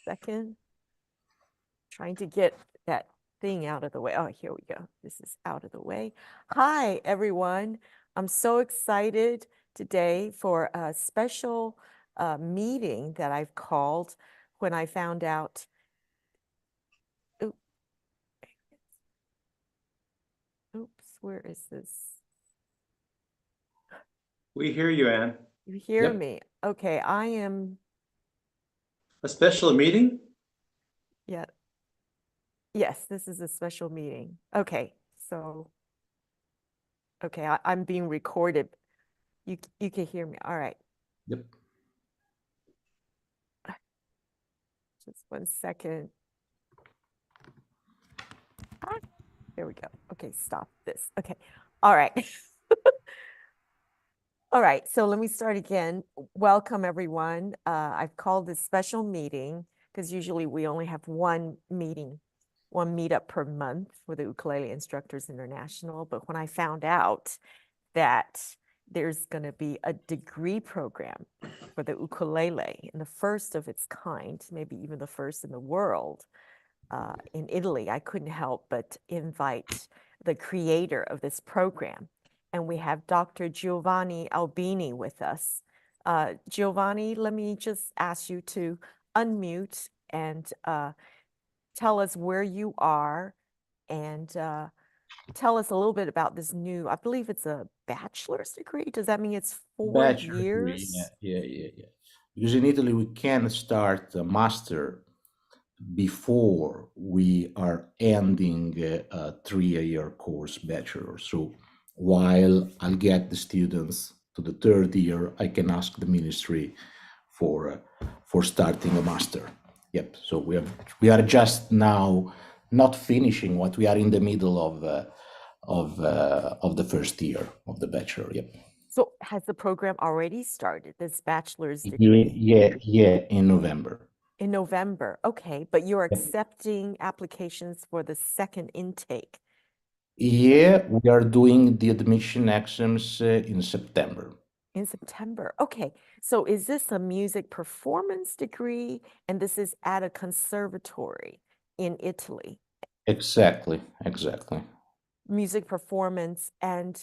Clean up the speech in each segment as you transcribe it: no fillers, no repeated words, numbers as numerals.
second. Trying to get that thing out of the way. Oh, here we go. This is out of the way. Hi, everyone. I'm so excited today for a special meeting that I've called when I found out. Oops, where is this? We hear you, Anne. You hear Yep. me? Okay, I am. A special meeting? Yeah. Yes, this is a special meeting. Okay, so. Okay, I'm being recorded. You can hear me. All right. Yep. Just 1 second. There we go. Okay, stop this. Okay. All right. All right, so let me start again. Welcome, everyone. I've called this special meeting because usually we only have one meetup per month for the Ukulele Instructors International. But when I found out that there's going to be a degree program for the ukulele, and the first of its kind, maybe even the first in the world, in Italy, I couldn't help but invite the creator of this program. And we have Dr. Giovanni Albini with us. Giovanni, let me just ask you to unmute and tell us where you are and tell us a little bit about this new, I believe it's a bachelor's degree. Does that mean it's 4 Bachelor degree, years? yeah. Because in Italy, we can start a master before we are ending a 3-year course bachelor. So while I'll get the students to the 3rd year, I can ask the ministry for starting a master. Yep. So we are just now not finishing what we are in the middle of the 1st year of the bachelor. Yep. So has the program already started, this bachelor's degree? Yeah, in November. In November, okay, but you're Yep. accepting applications for the second intake. Yeah, we are doing the admission exams in September. In September, okay. So is this a music performance degree? And this is at a conservatory in Italy? Exactly. Music performance, and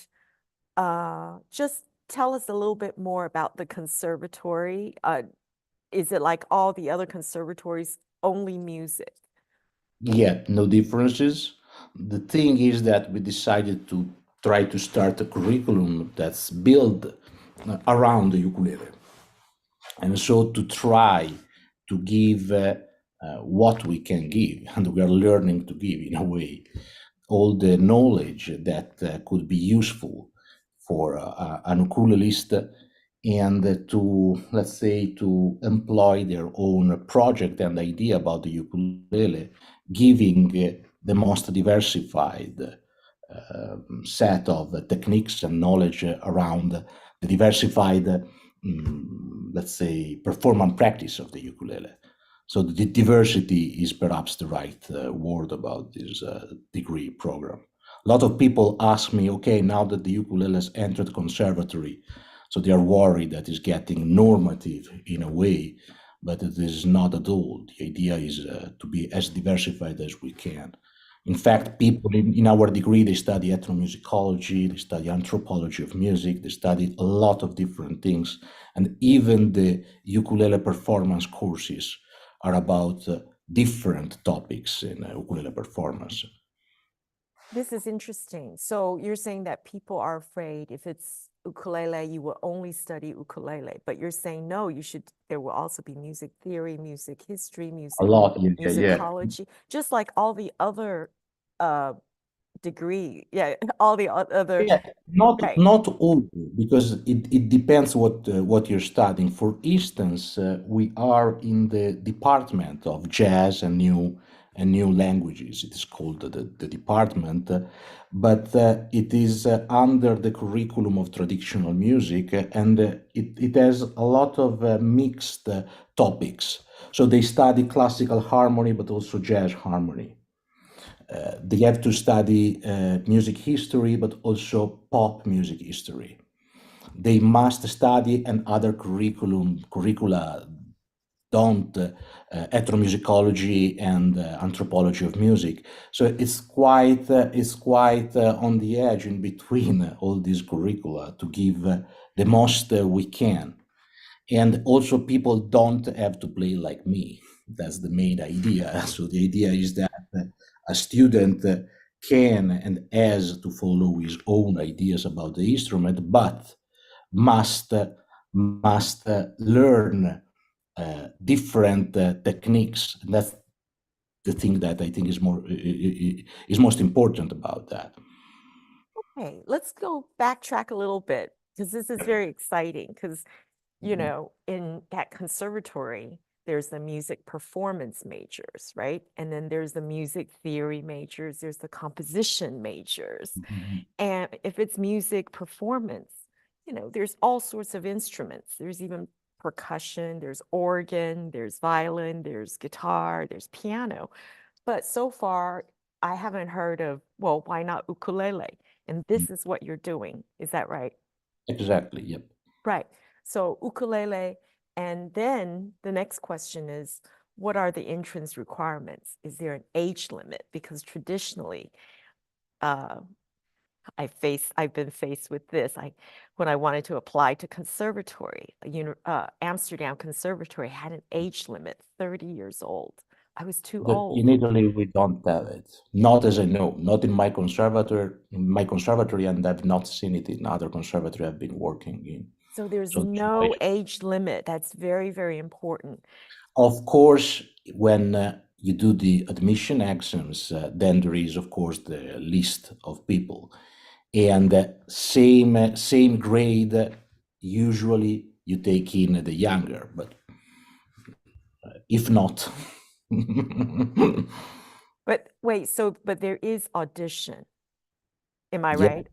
just tell us a little bit more about the conservatory. Is it like all the other conservatories, only music? Yeah, no differences. The thing is that we decided to try to start a curriculum that's built around the ukulele. And so to try to give what we can give, and we are learning to give in a way, all the knowledge that could be useful for an ukulelist, and to, let's say, to employ their own project and idea about the ukulele, giving the most diversified set of techniques and knowledge around the diversified, let's say, performance practice of the ukulele. So the diversity is perhaps the right word about this degree program. A lot of people ask me, okay, now that the ukulele has entered conservatory, so they are worried that it's getting normative in a way, but it is not at all. The idea is to be as diversified as we can. In fact, people in our degree, they study ethnomusicology, they study anthropology of music, they study a lot of different things. And even the ukulele performance courses are about different topics in ukulele performance. This is interesting. So you're saying that people are afraid if it's ukulele, you will only study ukulele, but you're saying no, there will also be music theory, music history, A lot, yeah. musicology, just like all the other degree, all the other. Yeah, Right. not all, because it depends what you're studying. For instance, we are in the department of jazz and new languages. It is called the department, but it is under the curriculum of traditional music, and it has a lot of mixed topics. So they study classical harmony, but also jazz harmony. They have to study music history, but also pop music history. They must study and other curricula don't ethnomusicology and anthropology of music. So it's quite on the edge in between all these curricula to give the most we can. And also people don't have to play like me. That's the main idea. So the idea is that a student can and has to follow his own ideas about the instrument, but must learn different techniques. And that's the thing that I think is most important about that. Okay, let's go backtrack a little bit because this is very exciting because, you know, in that conservatory, there's the music performance majors, right? And then there's the music theory majors, there's the composition majors. And if it's music performance, you know, there's all sorts of instruments. There's even percussion, there's organ, there's violin, there's guitar, there's piano. But so far, I haven't heard of, well, why not ukulele? And this is what you're doing. Is that right? Exactly. Yep. Right. So ukulele. And then the next question is, what are the entrance requirements? Is there an age limit? Because traditionally, I've been faced with this. When I wanted to apply to conservatory, Amsterdam Conservatory had an age limit, 30 years old. I was too old. In Italy, we don't have it. Not as I know, not in my conservatory, and I've not seen it in other conservatory I've been working in. So there's So no age limit. That's very, very important. of course, when you do the admission exams, then there is, of course, the list of people, and same grade. Usually, you take in the younger, but if not. But wait, but there is audition. Am I Yeah. right?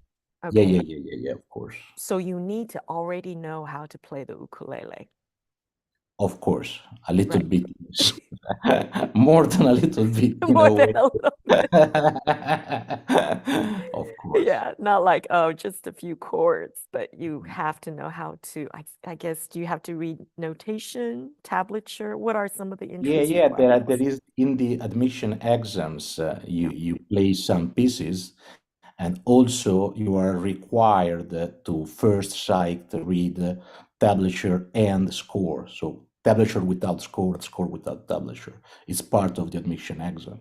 Yeah, Okay. yeah, of course. So you need to already know how to play the ukulele. Of course, a little Right. bit, more than a little bit, in More a than way. a little bit. Of course. Yeah, not like, oh, just a few chords, but you have to know how to, I guess, do you have to read notation, tablature? What are some of the entrance Yeah. There requirements? is in the admission exams, you play some pieces, and also you are required to first sight read tablature and score. So tablature without score, score without tablature. It's part of the admission exam.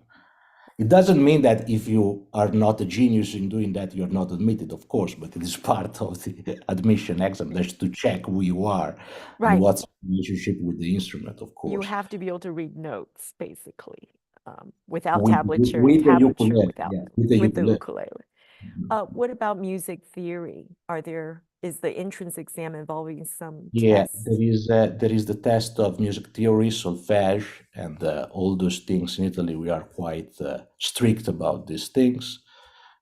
It doesn't mean that if you are not a genius in doing that, you're not admitted, of course, but it is part of the admission exam. That's to check who you are and Right. what's the relationship with the instrument, of You course. have to be able to read notes, basically, without With, tablature and with the tablature ukulele, without, yeah, with the with the ukulele. ukulele. Mhm. What about music theory? Is the entrance exam involving some Yeah, tests? there is the test of music theory, solfège, and all those things. In Italy, we are quite strict about these things.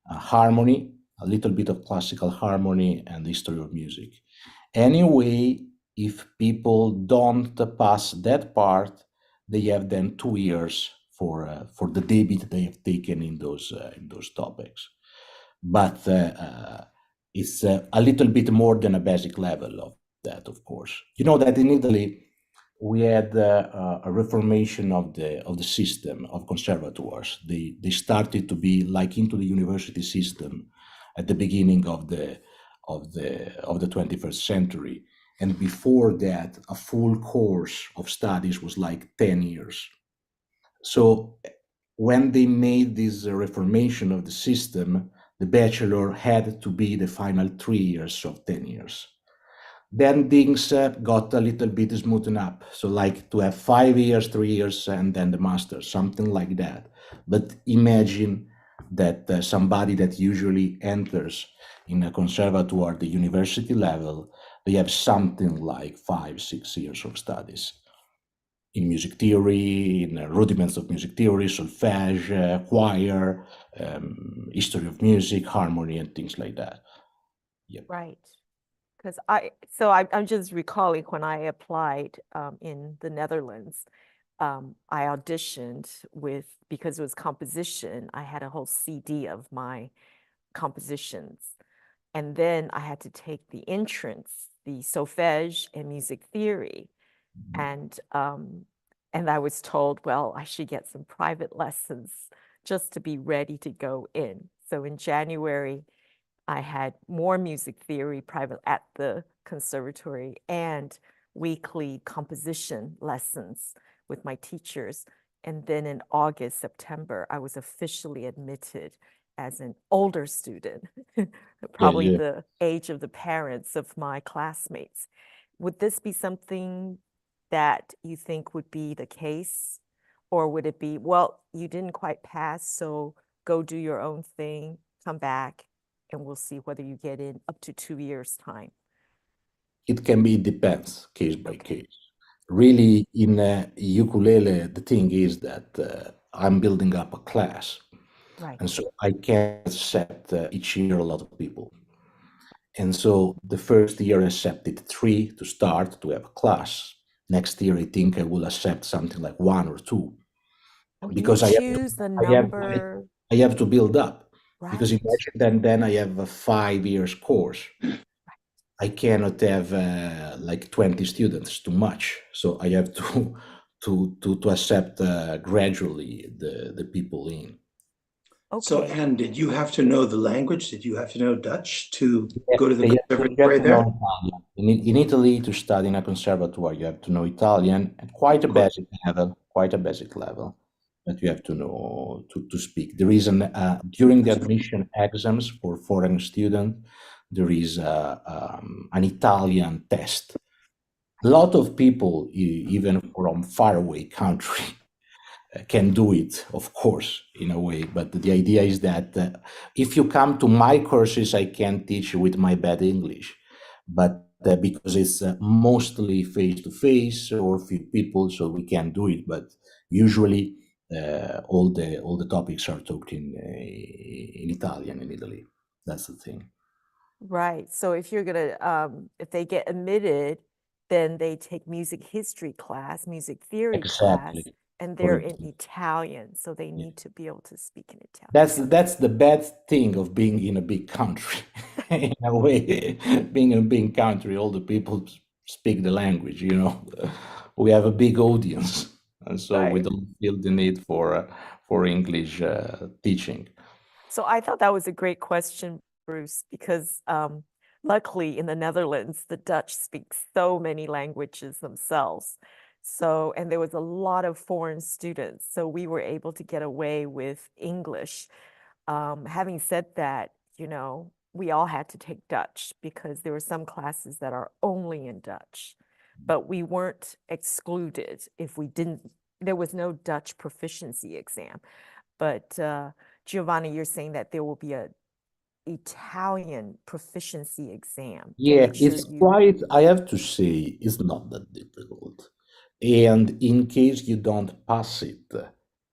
Harmony, a little bit of classical harmony, and history of music. Anyway, if people don't pass that part, they have then 2 years for the debit they have taken in those topics. But it's a little bit more than a basic level of that, of course. You know that in Italy we had a reformation of the system of conservatoires. They started to be like into the university system at the beginning of the 21st century, and before that, a full course of studies was like 10 years. So when they made this reformation of the system, the bachelor had to be the final 3 years of 10 years. Then things got a little bit smoothened up. So like to have 5 years, 3 years, and then the master, something like that. But imagine that somebody that usually enters in a conservatoire, the university level, they have something like 5, 6 years of studies in music theory, in rudiments of music theory, solfège, choir, history of music, harmony, and things like that. Yep. Right. Because I'm just recalling when I applied in the Netherlands, I auditioned because it was composition, I had a whole CD of my compositions. And then I had to take the entrance, the solfège and music theory. And I was told, well, I should get some private lessons just to be ready to go in. So in January, I had more music theory private at the conservatory and weekly composition lessons with my teachers. And then in August, September, I was officially admitted as an older student, probably yeah. the age of the parents of my classmates. Would this be something that you think would be the case? Or would it be, well, you didn't quite pass, so go do your own thing, come back, and we'll see whether you get in up to 2 years' time? It can be, depends case by Okay. case. Really, in ukulele, the thing is that I'm building up a class, Right. and so I can accept each year a lot of people. And so the first year I accepted 3 to start to have a class. Next year I think I will accept something like 1 or 2 Oh, you because choose the number, I have to build up. Because right? imagine then I have a 5 years course. I cannot have like 20 students, too much. So I have to to accept gradually the people in. So, Okay. Anne, did you have to know the language? Did you have to know Dutch to go to the You conservatory have to know there? Italian. In Italy, to study in a conservatory, you have to know Italian at quite a Of course. basic level that you have to know to speak. There is during the admission exams for foreign student, there is an Italian test. A lot of people, even from faraway country, can do it, of course, in a way. But the idea is that if you come to my courses, I can teach you with my bad English, but because it's mostly face to face or few people, so we can do it. But usually, all the topics are taught in Italian in Italy. That's the thing. Right. So if you're gonna, if they get admitted, then they take music history class, music theory class, Exactly. and they're in Correct. Italian. So they Yeah. need to be able to speak in Italian. That's the bad thing of being in a big country. In a way, being in a big country, all the people speak the language, you know. We have a big audience, and so we Right. don't feel the need for English teaching. So I thought that was a great question, Bruce, because luckily in the Netherlands, the Dutch speak so many languages themselves. So, and there was a lot of foreign students, so we were able to get away with English. Having said that, you know, we all had to take Dutch because there were some classes that are only in Dutch, but we weren't excluded if we didn't, there was no Dutch proficiency exam. But Giovanni, you're saying that there will be a Italian proficiency exam to Yeah, make sure it's you, quite, I have to say, it's not that difficult. And in case you don't pass it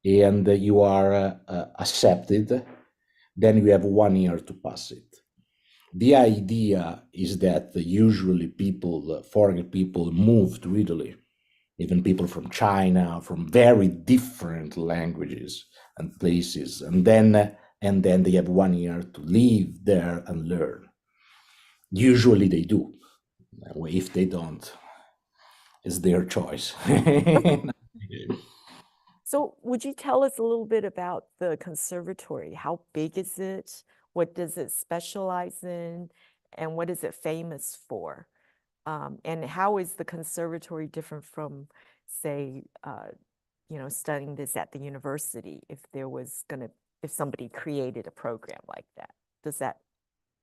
and you are accepted, then you have 1 year to pass it. The idea is that usually people, foreign people, move to Italy, even people from China, from very different languages and places, and then they have 1 year to live there and learn. Usually they do. If they don't, it's their choice. so would you tell us a little bit about the conservatory? How big is it? What does it specialize in? And what is it famous for? And how is the conservatory different from, say, you know, studying this at the university if there was gonna, if somebody created a program like that? Does that,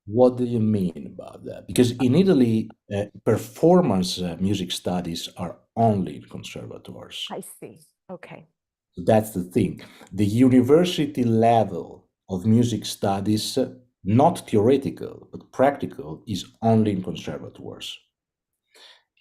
What do you mean about that? Because in Italy, performance music studies are only in conservatories. I see. Okay. That's the thing. The university level of music studies, not theoretical, but practical, is only in conservatories.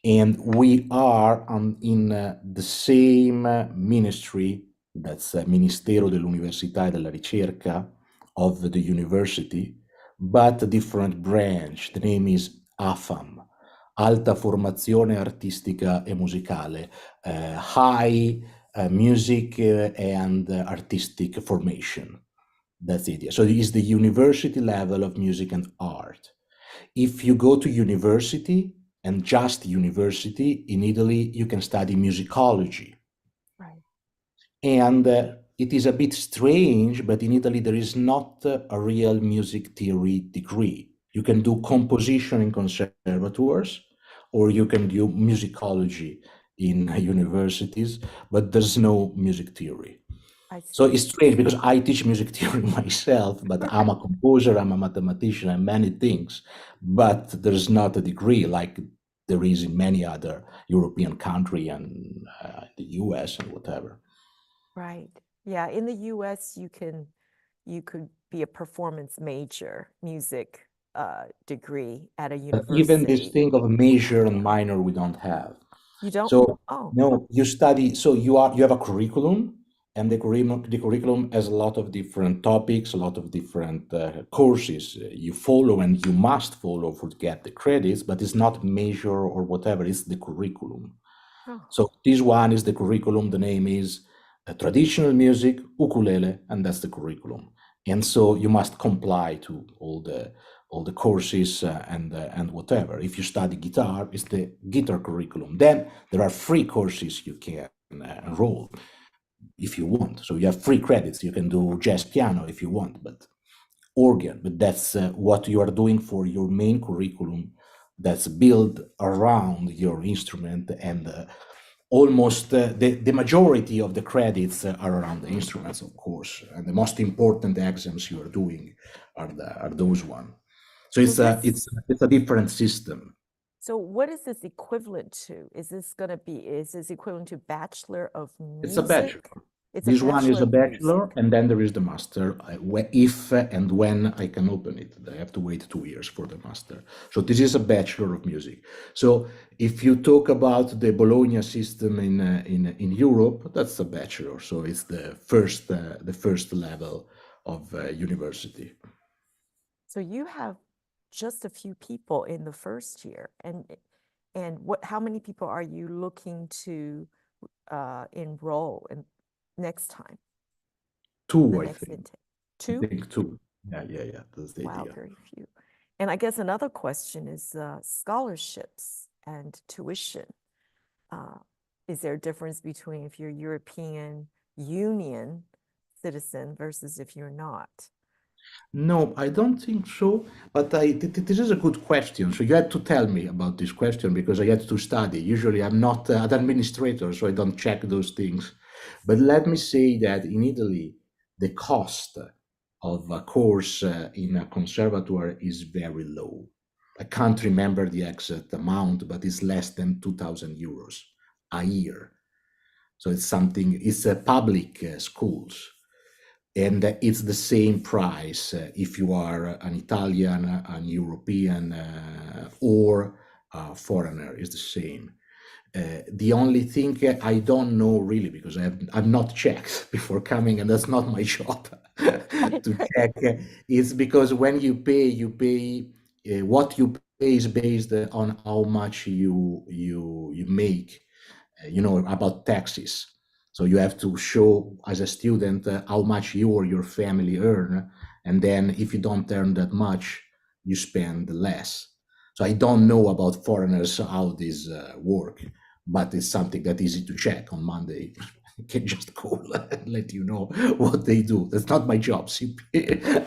And we are in the same ministry, that's Ministero dell'Università e della Ricerca of the university, but a different branch. The name is AFAM, Alta Formazione Artistica e Musicale, high music and artistic formation. That's the idea. So it is the university level of music and art. If you go to university and just university. In Italy, you can study musicology. Right. And it is a bit strange, but in Italy, there is not a real music theory degree. You can do composition in conservatories, or you can do musicology in universities, but there's no music theory. I So see. it's strange because I teach music theory myself, but I'm a composer, I'm a mathematician, and many things, but there's not a degree like there is in many other European country and the US and whatever. Right. Yeah. In the US, you could be a performance major music degree at a But even this university. thing of major and minor, we don't have. You don't? So Oh, no, you study. So you have a curriculum, and the curriculum has a lot of different topics, a lot of different courses you follow, and you must follow for to get the credits. But it's not major or whatever. It's the curriculum. oh, So this one is the curriculum. The name is traditional music, ukulele, and that's the curriculum. And so you must comply to all the courses and whatever. If you study guitar, it's the guitar curriculum. Then there are free courses you can enroll if you want. So you have free credits. You can do jazz piano if you want, but organ. But that's what you are doing for your main curriculum. That's built around your instrument, and almost the majority of the credits are around the instruments, of course, and the most important exams you are doing are those one. So so this, it's a different system. so what is this equivalent to? Is this equivalent to Bachelor of It's a bachelor. Music? It's a This one is Bachelor a of bachelor, Music. and then there is the master. If and when I can open it, I have to wait 2 years for the master. So this is a bachelor of music. So if you talk about the Bologna system in Europe, that's a bachelor. So it's the first level of university. So you have just a few people in the first year, and how many people are you looking to enroll in next time, Two, the I next think. intake? I 2? think two. Yeah. That's the Wow, idea. very few. And I guess another question is scholarships and tuition. Is there a difference between if you're European Union citizen versus if you're not? No, I don't think so. But this is a good question. So you had to tell me about this question because I had to study. Usually, I'm not an administrator, so I don't check those things. But let me say that in Italy, the cost of a course in a conservatory is very low. I can't remember the exact amount, but it's less than 2,000 euros a year. So it's a public schools, and it's the same price if you are an Italian, an European, or a foreigner. Is the same. The only thing I don't know really because I've not checked before coming, and that's not my job to check. Is because when you pay what you pay is based on how much you make, about taxes. So you have to show as a student how much you or your family earn, and then if you don't earn that much, you spend less. So I don't know about foreigners how this work, but it's something that easy to check on Monday. You can just call and let you know what they do. That's not my job.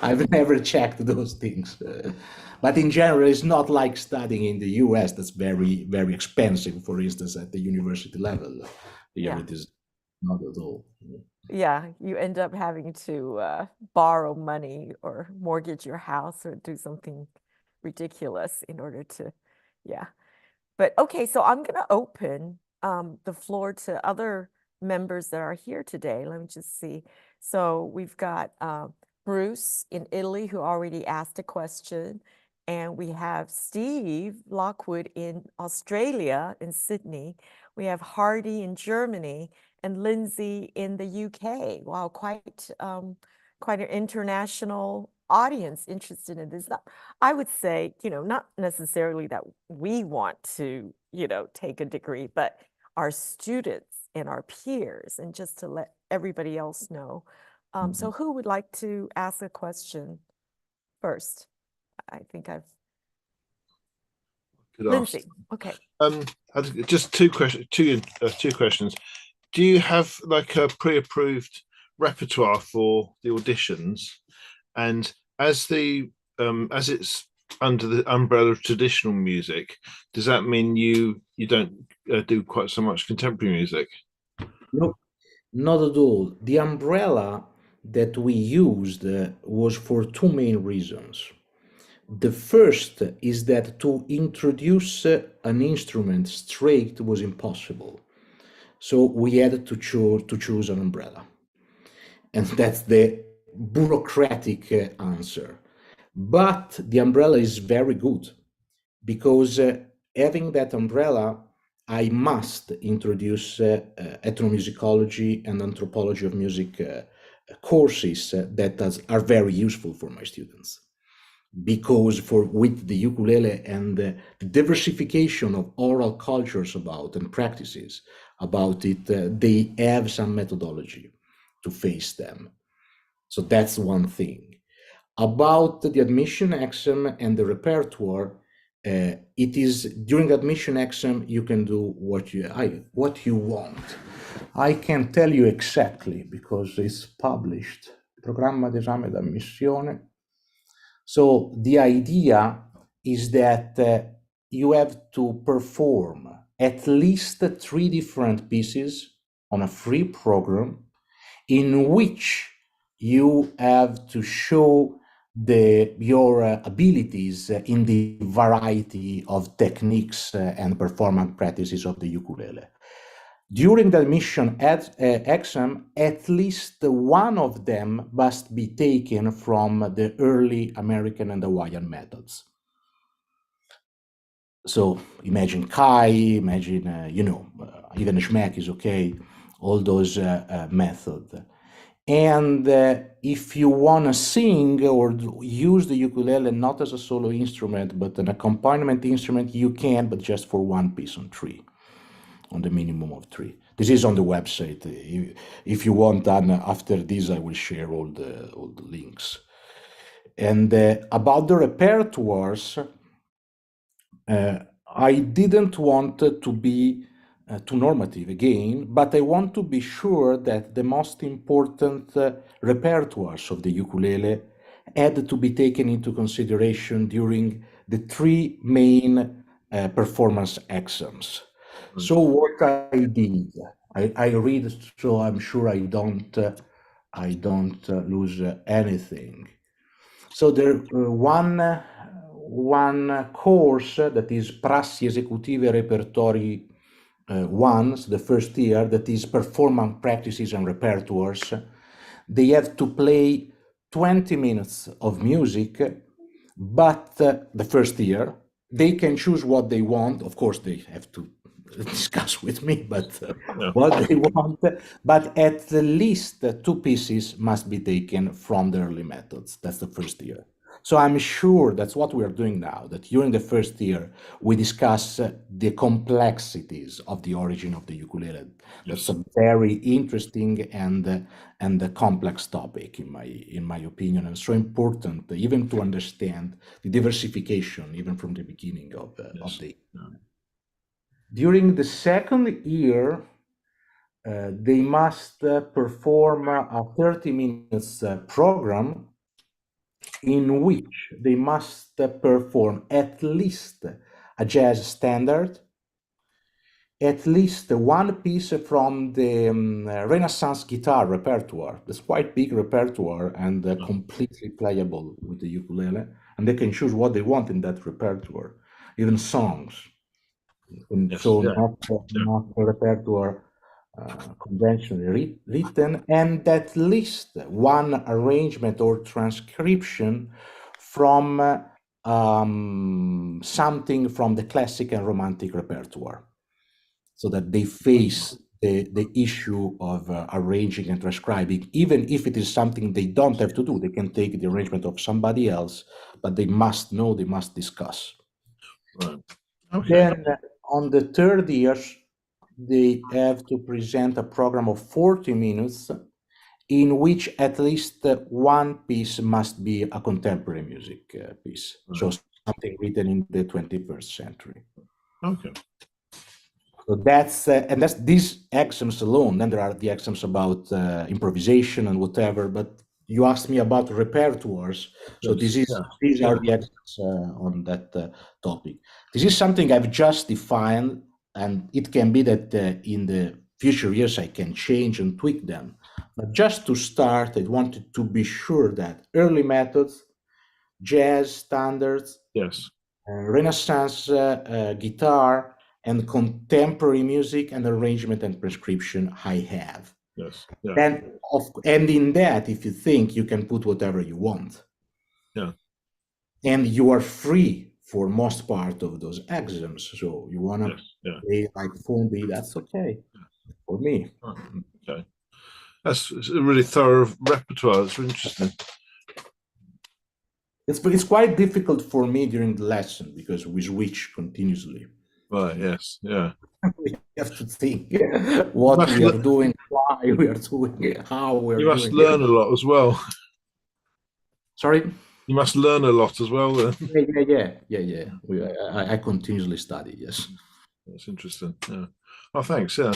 I've never checked those things. But in general, it's not like studying in the US. That's very, very expensive, for instance, at the university level. Here Yeah. it is not at all. Yeah, you end up having to borrow money or mortgage your house or do something ridiculous in order to, yeah. But okay, so I'm going to open the floor to other members that are here today. Let me just see. So we've got Bruce in Italy who already asked a question. And we have Steve Lockwood in Australia, in Sydney. We have Hardy in Germany and Lindsay in the UK. Wow, quite an international audience interested in this. I would say, not necessarily that we want to, take a degree, but our students and our peers, and just to let everybody else know. So who would like to ask a question first? I think I've. Good Lindsay, afternoon. okay. Just two questions. Do you have like a pre-approved repertoire for the auditions? And as it's under the umbrella of traditional music, does that mean you don't do quite so much contemporary music? No, not at all. The umbrella that we used was for two main reasons. The first is that to introduce an instrument straight was impossible. So we had to choose an umbrella. And that's the bureaucratic answer. But the umbrella is very good because having that umbrella, I must introduce ethnomusicology and anthropology of music courses that are very useful for my students. Because with the ukulele and the diversification of oral cultures about and practices about it, they have some methodology to face them. So that's one thing. About the admission exam and the repertoire, it is during the admission exam you can do what you want. I can tell you exactly because it's published. Programma d'esame d'ammissione. So the idea is that you have to perform at least 3 different pieces on a free program in which you have to show your abilities in the variety of techniques and performance practices of the ukulele. During the admission exam, at least one of them must be taken from the early American and Hawaiian methods. So imagine Kai, imagine, even Schmeck is okay, all those methods. And if you want to sing or use the ukulele not as a solo instrument, but an accompaniment instrument, you can, but just for one piece on 3, on the minimum of 3. This is on the website. If you want, and after this, I will share all the links. And about the repertoires, I didn't want to be too normative again, but I want to be sure that the most important repertoires of the ukulele had to be taken into consideration during the 3 main performance exams. So what I did, I read, so I'm sure I don't lose anything. So there one course that is Prassi Esecutive Repertory 1, so the first year, that is performance practices and repertoires. They have to play 20 minutes of music, but the first year, they can choose what they want. Of course, they have to discuss with me, but what they want. But at least 2 pieces must be taken from the early methods. That's the first year. So I'm sure that's what we are doing now, that during the first year, we discuss the complexities of the origin of the ukulele. That's a very interesting and a complex topic in my opinion, and so important even to understand the diversification even from the beginning of the. During the second year, they must perform a 30 minutes program in which they must perform at least a jazz standard, at least one piece from the Renaissance guitar repertoire. That's quite big repertoire and completely playable with the ukulele. And they can choose what they want in that repertoire, even songs. So not a repertoire conventionally written, and at least one arrangement or transcription from something from the classic and romantic repertoire, so that they face the issue of arranging and transcribing, even if it is something they don't have to do. They can take the arrangement of somebody else, but they must know, they must discuss. Right. Okay. Then on the third year, they have to present a program of 40 minutes in which at least one piece must be a contemporary music piece. So something written in the 21st century. Okay. So that's these exams alone. Then there are the exams about improvisation and whatever. But you asked me about repertoires. So Yes, these yeah. are the exams on that topic. This is something I've just defined, and it can be that in the future years I can change and tweak them. But just to start, I wanted to be sure that early methods, jazz standards, Yes. Renaissance guitar, and contemporary music and arrangement and prescription I have. Yes. Yeah. And in that, if you think, you can put whatever you want. Yeah. And you are free for most part of those exams. So you want to Yes. Yeah. play like Formby, that's okay for me. Okay. That's a really thorough repertoire. It's interesting. It's quite difficult for me during the lesson because we switch continuously. Right. Yes. Yeah. We have to think what we are doing, why we are doing it, how we are doing it. You must learn a lot as well. Sorry? You must learn a lot as well then. Yeah. I continuously study, yes. That's interesting. Yeah. Oh, thanks. Yeah.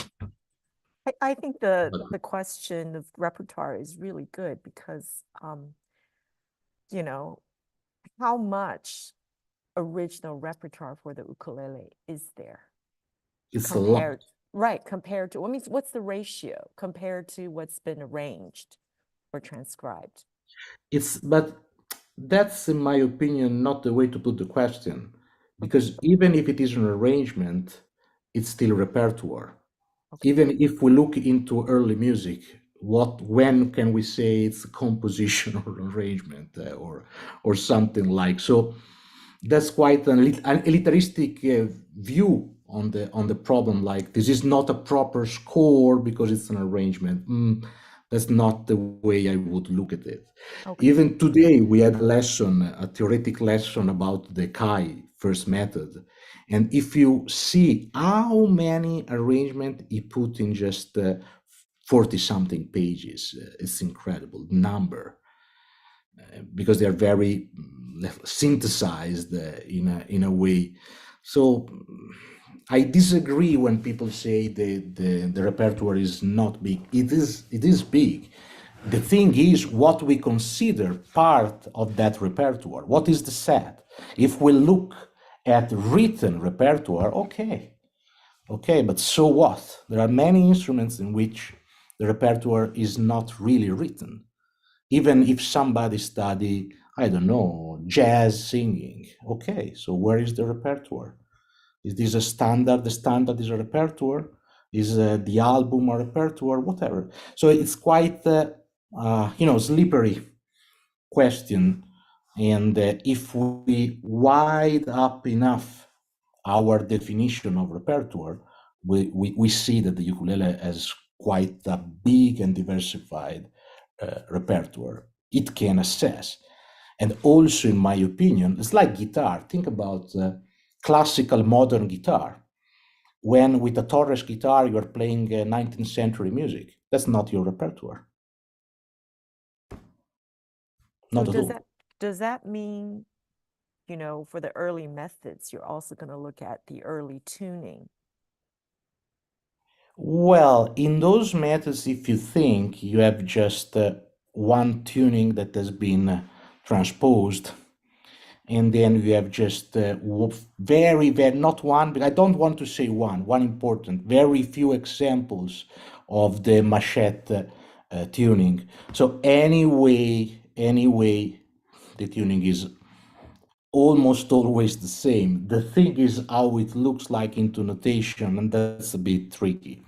I think the question of repertoire is really good because, you know, how much original repertoire for the ukulele is there? It's a lot. Right, compared to, what's the ratio compared to what's been arranged or transcribed? But that's, in my opinion, not the way to put the question, because even if it is an arrangement, it's still repertoire. Okay. Even if we look into early music, when can we say it's a composition or arrangement or something like? So that's quite an elitaristic view on the problem. Like, this is not a proper score because it's an arrangement. That's not the way I would look at it. Okay. Even today, we had a theoretic lesson about the Kai first method. And if you see how many arrangements he put in just 40-something pages, it's incredible number. Because they are very synthesized in a way. So I disagree when people say the repertoire is not big. It is big. The thing is what we consider part of that repertoire. What is the set? If we look at written repertoire, okay, but so what? There are many instruments in which the repertoire is not really written. Even if somebody study, I don't know, jazz singing, okay, so where is the repertoire? Is this a standard? The standard is a repertoire? Is the album a repertoire? Whatever. So it's quite, slippery question. And if we wide up enough our definition of repertoire, we see that the ukulele has quite a big and diversified repertoire it can assess. And also, in my opinion, it's like guitar. Think about classical modern guitar. When with a Torres guitar, you are playing 19th century music. That's not your repertoire. Not at all. Does that mean, for the early methods, you're also going to look at the early tuning? Well, in those methods, if you think you have just one tuning that has been transposed, and then you have just very, not one, but I don't want to say one important, very few examples of the machete tuning. So anyway, the tuning is almost always the same. The thing is how it looks like into notation, and that's a bit tricky.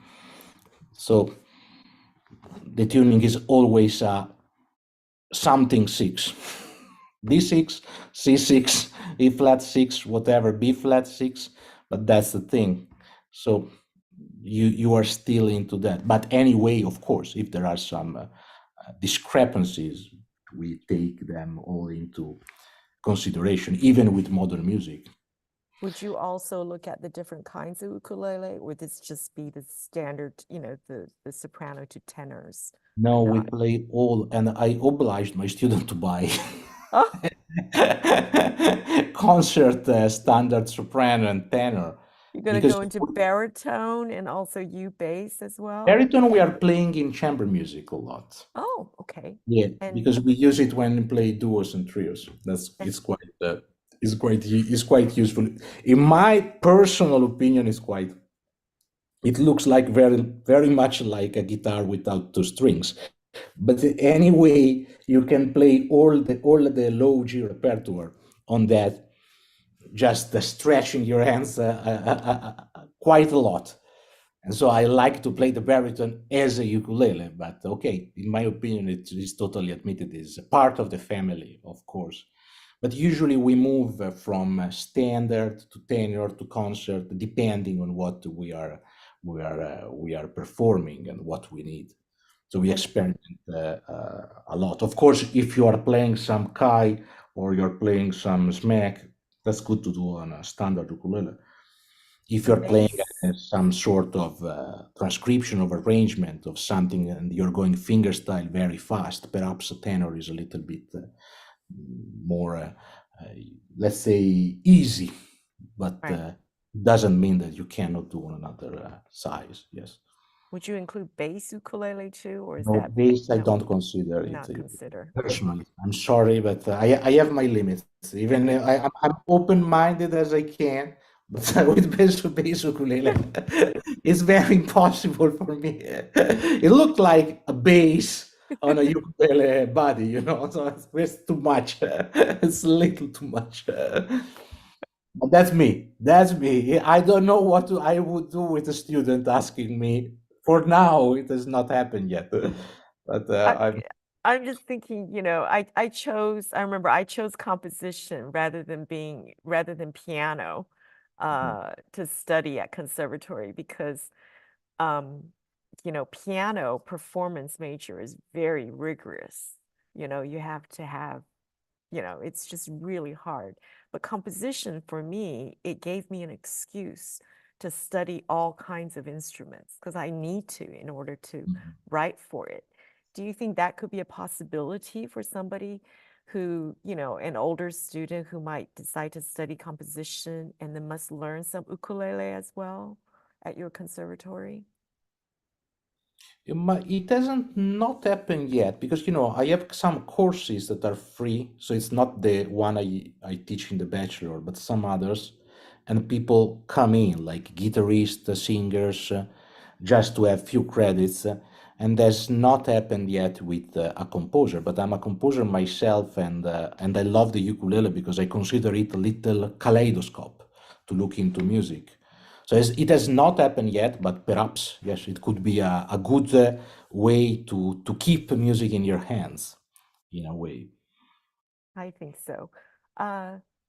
So the tuning is always something 6. D6, C6, E flat 6, whatever, B flat 6, but that's the thing. So you are still into that. But anyway, of course, if there are some discrepancies, we take them all into consideration, even with modern music. Would you also look at the different kinds of ukulele? Would this just be the standard, the soprano to tenors? No, we play all, and I obliged my student to buy Oh, concert standard soprano and tenor. you're going to Because go into baritone and also U bass as well? baritone we are playing in chamber music a lot. Oh, okay. Yeah, And because we use it when we play duos and trios. It's quite useful. In my personal opinion, it looks like very much like a guitar without two strings. But anyway, you can play all the low G repertoire on that, just stretching your hands quite a lot. And so I like to play the baritone as a ukulele, but okay, in my opinion, it is totally admitted. It's a part of the family, of course. But usually we move from standard to tenor to concert, depending on what we are performing and what we need. So we and experiment a lot. Of course, if you are playing some Kai or you're playing some Smack, that's good to do on a standard ukulele. If the you're playing bass. some sort of transcription of arrangement of something and you're going fingerstyle very fast, perhaps a tenor is a little bit more, let's say, easy, but Right. doesn't mean that you cannot do on another size. Yes. Would you include bass ukulele too, or is No, that this I no, don't consider it not consider? personally. I'm sorry, but I have my limits. Even I'm open-minded as I can, but with bass ukulele, it's very impossible for me. It looked like a bass on a ukulele body, so it's too much. It's a little too much. But that's me. That's me. I don't know what I would do with a student asking me. For now, it has not happened yet. But I, I'm I'm just thinking, I remember I chose composition rather than piano to study at conservatory because piano performance major is very rigorous. You have to have, it's just really hard. But composition for me, it gave me an excuse to study all kinds of instruments because I need to in order to write for it. Do you think that could be a possibility for somebody who, an older student who might decide to study composition and then must learn some ukulele as well at your conservatory? It hasn't not happened yet because I have some courses that are free, so it's not the one I teach in the bachelor, but some others, and people come in like guitarists, singers, just to have few credits, and that's not happened yet with a composer. But I'm a composer myself, and I love the ukulele because I consider it a little kaleidoscope to look into music. So it has not happened yet, but perhaps, yes, it could be a good way to keep music in your hands, in a way. I think so.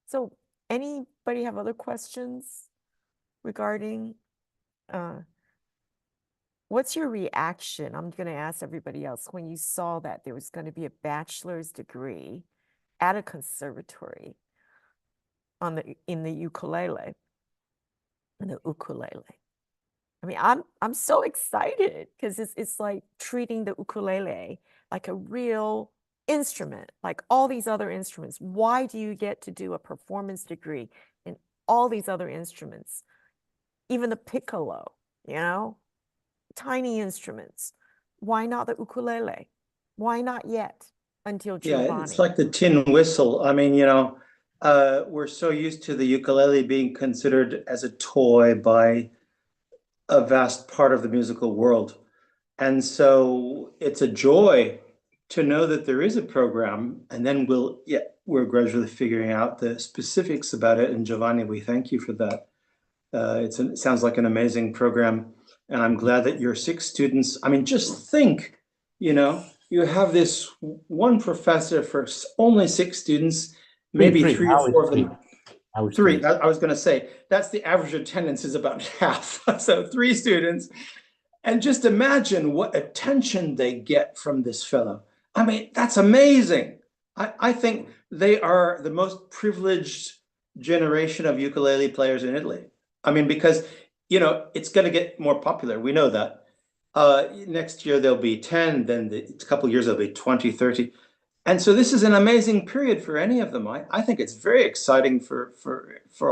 So anybody have other questions regarding what's your reaction? I'm going to ask everybody else when you saw that there was going to be a bachelor's degree at a conservatory in the ukulele. I mean, I'm so excited because it's like treating the ukulele like a real instrument, like all these other instruments. Why do you get to do a performance degree in all these other instruments? Even the piccolo, tiny instruments. Why not the ukulele? Why not yet until Yeah, it's Giovanni? like the tin whistle. I mean, we're so used to the ukulele being considered as a toy by a vast part of the musical world. And so it's a joy to know that there is a program, and then we're gradually figuring out the specifics about it. And Giovanni, we thank you for that. It sounds like an amazing program, and I'm glad that your 6 students. I mean, just think, you have this one professor for only 6 students, maybe Three. three or Now it's four of three. them. Now it's Three. three. I was going to say that's the average attendance is about half. So 3 students, and just imagine what attention they get from this fellow. I mean, that's amazing. I think they are the most privileged generation of ukulele players in Italy. I mean, because, it's going to get more popular. We know that. Next year there'll be 10, then a couple of years there'll be 20, 30. And so this is an amazing period for any of them. I think it's very exciting for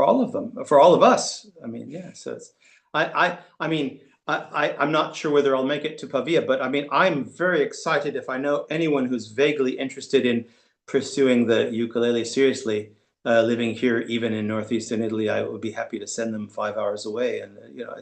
all of them, for all of us. I mean, yeah. So it's, I mean, I'm not sure whether I'll make it to Pavia, but I mean, I'm very excited if I know anyone who's vaguely interested in pursuing the ukulele seriously, living here, even in northeastern Italy. I would be happy to send them 5 hours away, and you know,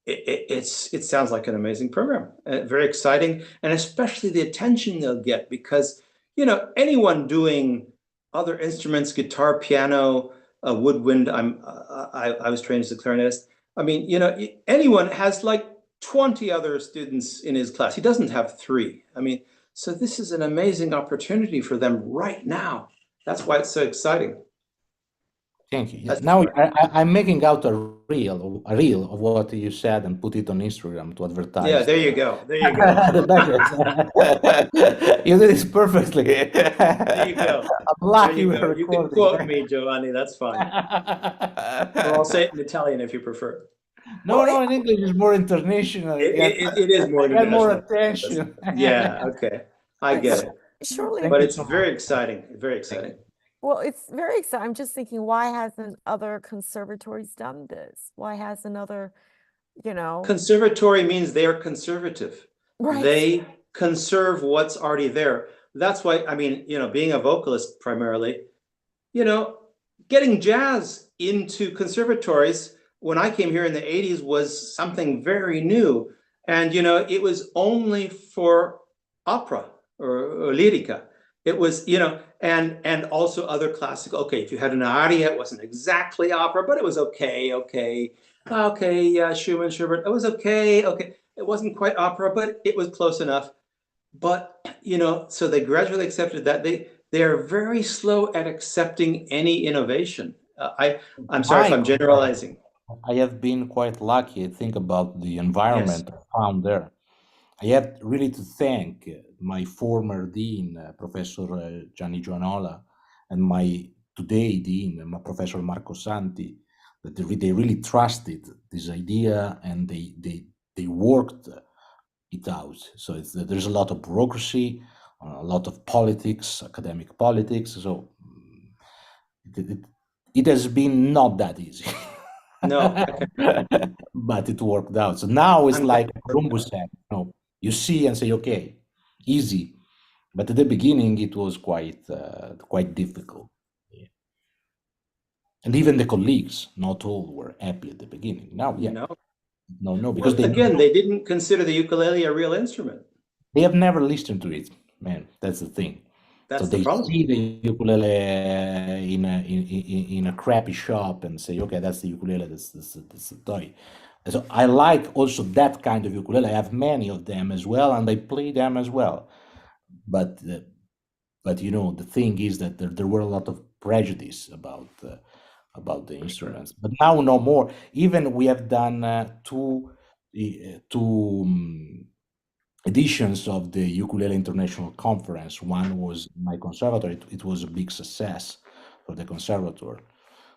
it sounds like an amazing program, very exciting, and especially the attention they'll get because, you know, anyone doing other instruments, guitar, piano, woodwind. I was trained as a clarinetist. I mean, you know, anyone has like 20 other students in his class. He doesn't have 3. I mean, so this is an amazing opportunity for them right now. That's why it's so exciting. Thank you. Yeah. That's Now right. I'm making out a reel of what you said and put it on Instagram to advertise. Yeah, there you go. There you go. The Bachelor. You did this perfectly. There you go. I'm lucky You we're go. You can recording. quote me, Giovanni. That's fine. Or I'll say it in Italian if you prefer. No, in English is more international. It is more I get more international. attention. Yeah, okay. I get it. Surely, Thank But you it's so much. very exciting. Very exciting. well, it's very exciting. I'm just thinking, why hasn't other conservatories done this? Why hasn't other, you know, Conservatory means they are conservative. right? They conserve what's already there. That's why, I mean, you know, being a vocalist primarily, you know, getting jazz into conservatories when I came here in the 80s was something very new. And, you know, it was only for opera or lyrica. It was, you know, and also other classical. Okay, if you had an aria, it wasn't exactly opera, but it was okay, yeah, Schumann, Schubert, it was okay. It wasn't quite opera, but it was close enough. But, you know, so they gradually accepted that. They are very slow at accepting any innovation. I'm sorry if I'm generalizing. I have been quite lucky. Think about the environment I found there. I have really to thank my former dean, Professor Gianni Gianola, and my today dean, Professor Marco Santi, that they really trusted this idea and they worked it out. So there's a lot of bureaucracy, a lot of politics, academic politics. So it has been not that easy. No. But it worked out. So now it's I'm like glad. Columbus said, you know, you see and say, okay, easy. But at the beginning, it was quite difficult. Yeah. And even the colleagues, not all were happy at the beginning. Now, yeah, no, because Well, again, they didn't consider the ukulele a real instrument. they have never listened to it, man. That's the thing. That's So the they problem. see the ukulele in a crappy shop and say, okay, that's the ukulele, that's the toy. And so I like also that kind of ukulele. I have many of them as well, and I play them as well. But you know, the thing is that there were a lot of prejudice about the instruments. But now no more. Even we have done two editions of the Ukulele International Conference. One was my conservatory. It was a big success for the conservatory.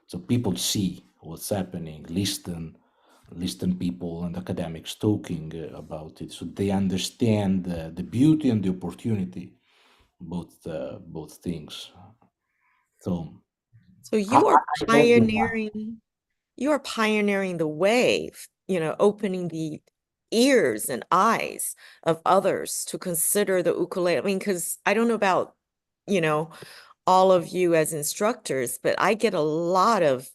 So people see what's happening, listen people and academics talking about it. So they understand the beauty and the opportunity, both things. So you are pioneering, you are pioneering the way, you know, opening the ears and eyes of others to consider the ukulele. I mean, because I don't know about, you know, all of you as instructors, but I get a lot of,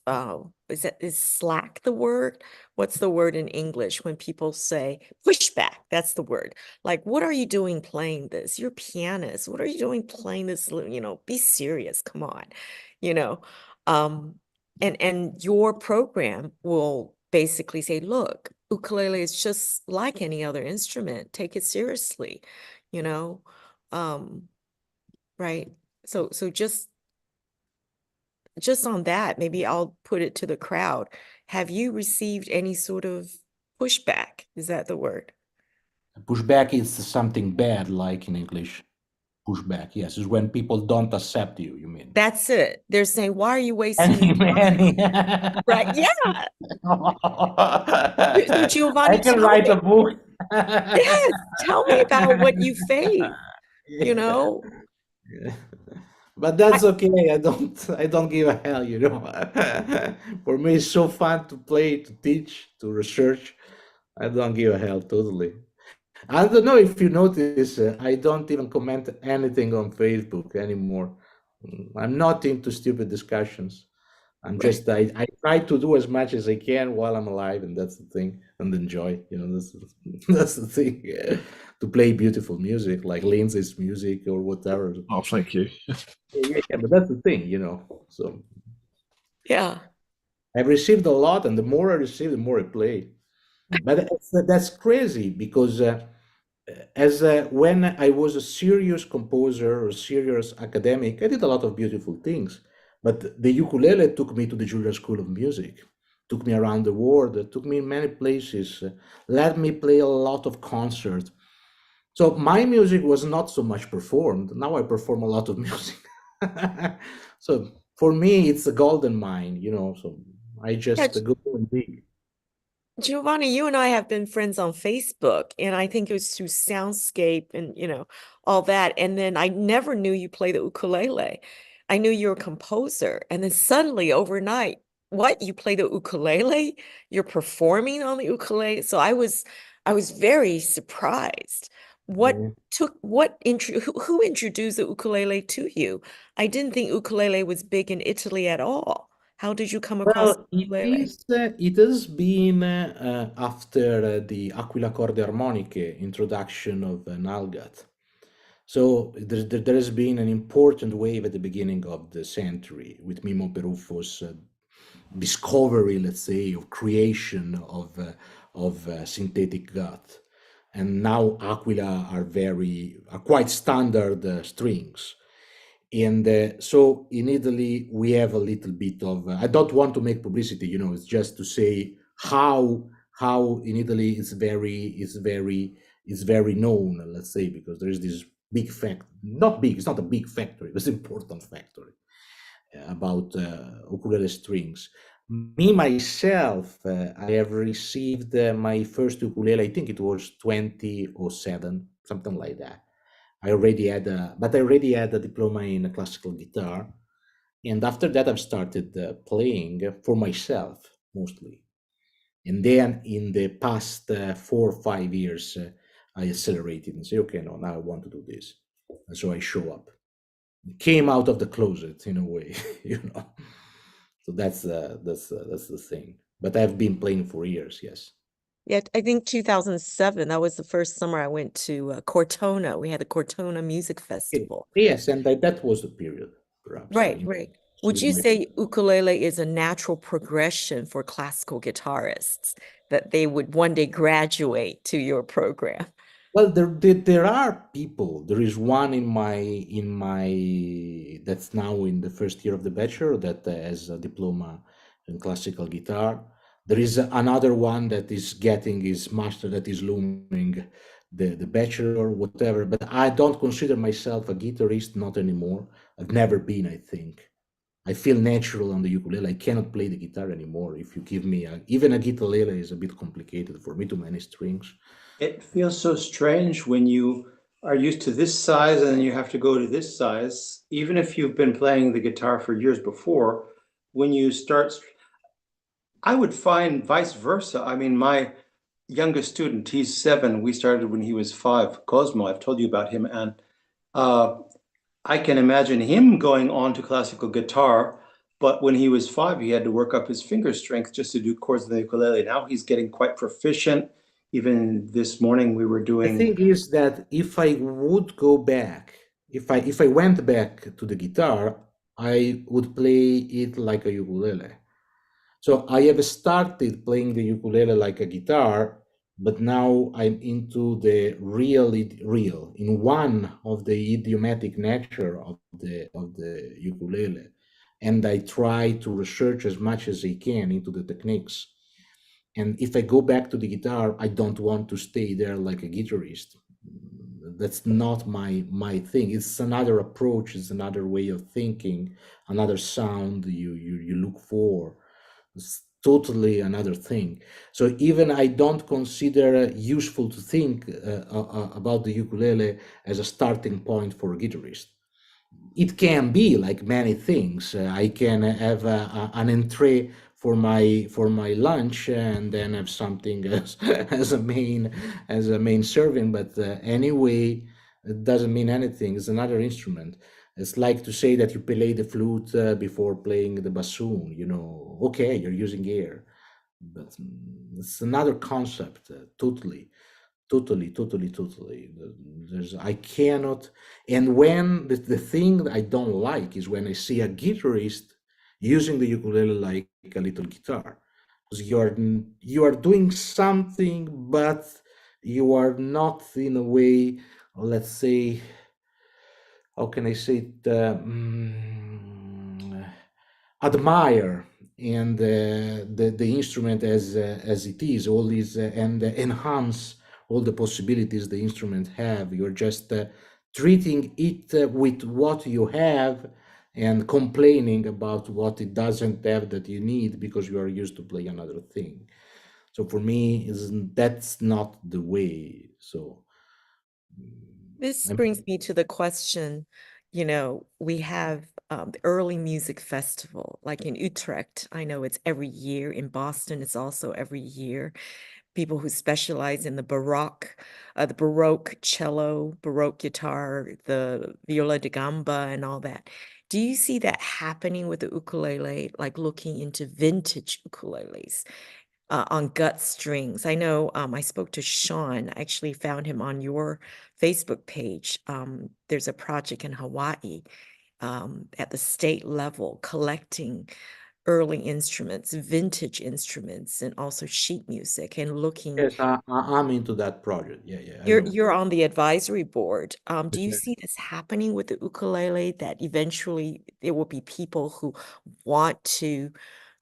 is slack the word? What's the word in English when people say pushback? That's the word. Like, what are you doing playing this? You're a pianist. What are you doing playing this? You know, be serious. Come on, you know. And your program will basically say, look, ukulele is just like any other instrument. Take it seriously, you know. Right. So just on that, maybe I'll put it to the crowd. Have you received any sort of pushback? Is that the word? pushback is something bad, like in English. Pushback, yes, is when people don't accept you. You mean? That's it. They're saying, "Why are you wasting your time?" Many. Right? Yeah. So Giovanni, I can tell write me. a book. Yes, tell me about what you faced. You know, Yeah. But that's okay. I don't give a hell, you know. For me, it's so fun to play, to teach, to research. I don't give a hell totally. I don't know if you notice, I don't even comment anything on Facebook anymore. I'm not into stupid discussions. I try to do as much as I can while I'm alive, and that's the thing, and enjoy. That's the thing. To play beautiful music like Lindsay's music or whatever. Oh, thank you. Yeah, but that's the thing, you know. So Yeah. I've received a lot, and the more I receive, the more I play. But that's crazy because as when I was a serious composer or serious academic, I did a lot of beautiful things. But the ukulele took me to the Juilliard School of Music, took me around the world, took me in many places, let me play a lot of concerts. So my music was not so much performed. Now I perform a lot of music. So for me, it's a golden mine, you know. So I Yeah, just go and dig. Giovanni, you and I have been friends on Facebook, and I think it was through Soundscape and all that. And then I never knew you play the ukulele. I knew you were a composer, and then suddenly overnight, what, you play the ukulele? You're performing on the ukulele. So I was very surprised. Yeah. Who introduced the ukulele to you? I didn't think ukulele was big in Italy at all. How did you come across Well, ukulele? it has been after the Aquila Corde Armoniche introduction of Nalgat. So there has been an important wave at the beginning of the century with Mimo Peruffo's discovery, let's say, of creation of synthetic gut. And now Aquila are quite standard strings. And so in Italy, we have a little bit of. I don't want to make publicity, you know. It's just to say how in Italy it's very known. Let's say because there is this big fact, not big. It's not a big factory. It's an important factory about ukulele strings. Me myself, I have received my first ukulele. I think it was 2007, something like that. I already had a diploma in classical guitar, and after that I've started playing for myself mostly. And then in the past 4 or 5 years, I accelerated and say, okay, no, now I want to do this, and so I show up. Came out of the closet in a way, you know. So that's the thing. But I've been playing for years, yes. Yeah, I think 2007, that was the first summer I went to Cortona. We had the Cortona Music Festival. Yes, and that was the period, perhaps. Right, right. Would With you my say ukulele is a natural progression for classical guitarists, that they would one day graduate to your program? Well, there are people. There is one in my that's now in the first year of the bachelor that has a diploma in classical guitar. There is another one that is getting his master, that is looming the bachelor or whatever. But I don't consider myself a guitarist, not anymore. I've never been, I think. I feel natural on the ukulele. I cannot play the guitar anymore. If you give me even a guitarlele is a bit complicated for me, too many strings. It feels so strange when you are used to this size and then you have to go to this size, even if you've been playing the guitar for years before, when you start, I would find vice versa. I mean, my youngest student, he's 7. We started when he was 5, Cosmo. I've told you about him. And uh, I can imagine him going on to classical guitar, but when he was 5, he had to work up his finger strength just to do chords on the ukulele. Now he's getting quite proficient. Even this morning we were The doing. thing is that if I would go back, if I went back to the guitar, I would play it like a ukulele. So I have started playing the ukulele like a guitar, but now I'm into the real in one of the idiomatic nature of the ukulele, and I try to research as much as I can into the techniques. And if I go back to the guitar, I don't want to stay there like a guitarist. That's not my thing. It's another approach. It's another way of thinking, another sound you look for. It's totally another thing. So even I don't consider useful to think about the ukulele as a starting point for a guitarist. it can be like many things. I can have an entree for my lunch and then have something as, as a main serving. But anyway, it doesn't mean anything. It's another instrument. It's like to say that you play the flute before playing the bassoon. You know, okay, you're using air, but it's another concept totally. Totally. There's, I cannot. And when the thing that I don't like is when I see a guitarist using the ukulele like a little guitar, because you are doing something, but you are not in a way, let's say, how can I say it, admire and the instrument as it is, all these and enhance all the possibilities the instrument have. You're just treating it with what you have and complaining about what it doesn't have that you need because you are used to play another thing. So for me, that's not the way. So This I'm brings me to the question, we have the Early Music Festival, like in Utrecht. I know it's every year. In Boston, it's also every year. People who specialize in the Baroque cello, Baroque guitar, the viola da gamba, and all that. Do you see that happening with the ukulele, like looking into vintage ukuleles? On gut strings. I know I spoke to Sean. I actually found him on your Facebook page. There's a project in Hawaii at the state level collecting early instruments, vintage instruments, and also sheet music and looking. yes, I'm into that project. Yeah, I You're know. you're on the advisory board. Do you Okay. see this happening with the ukulele that eventually there will be people who want to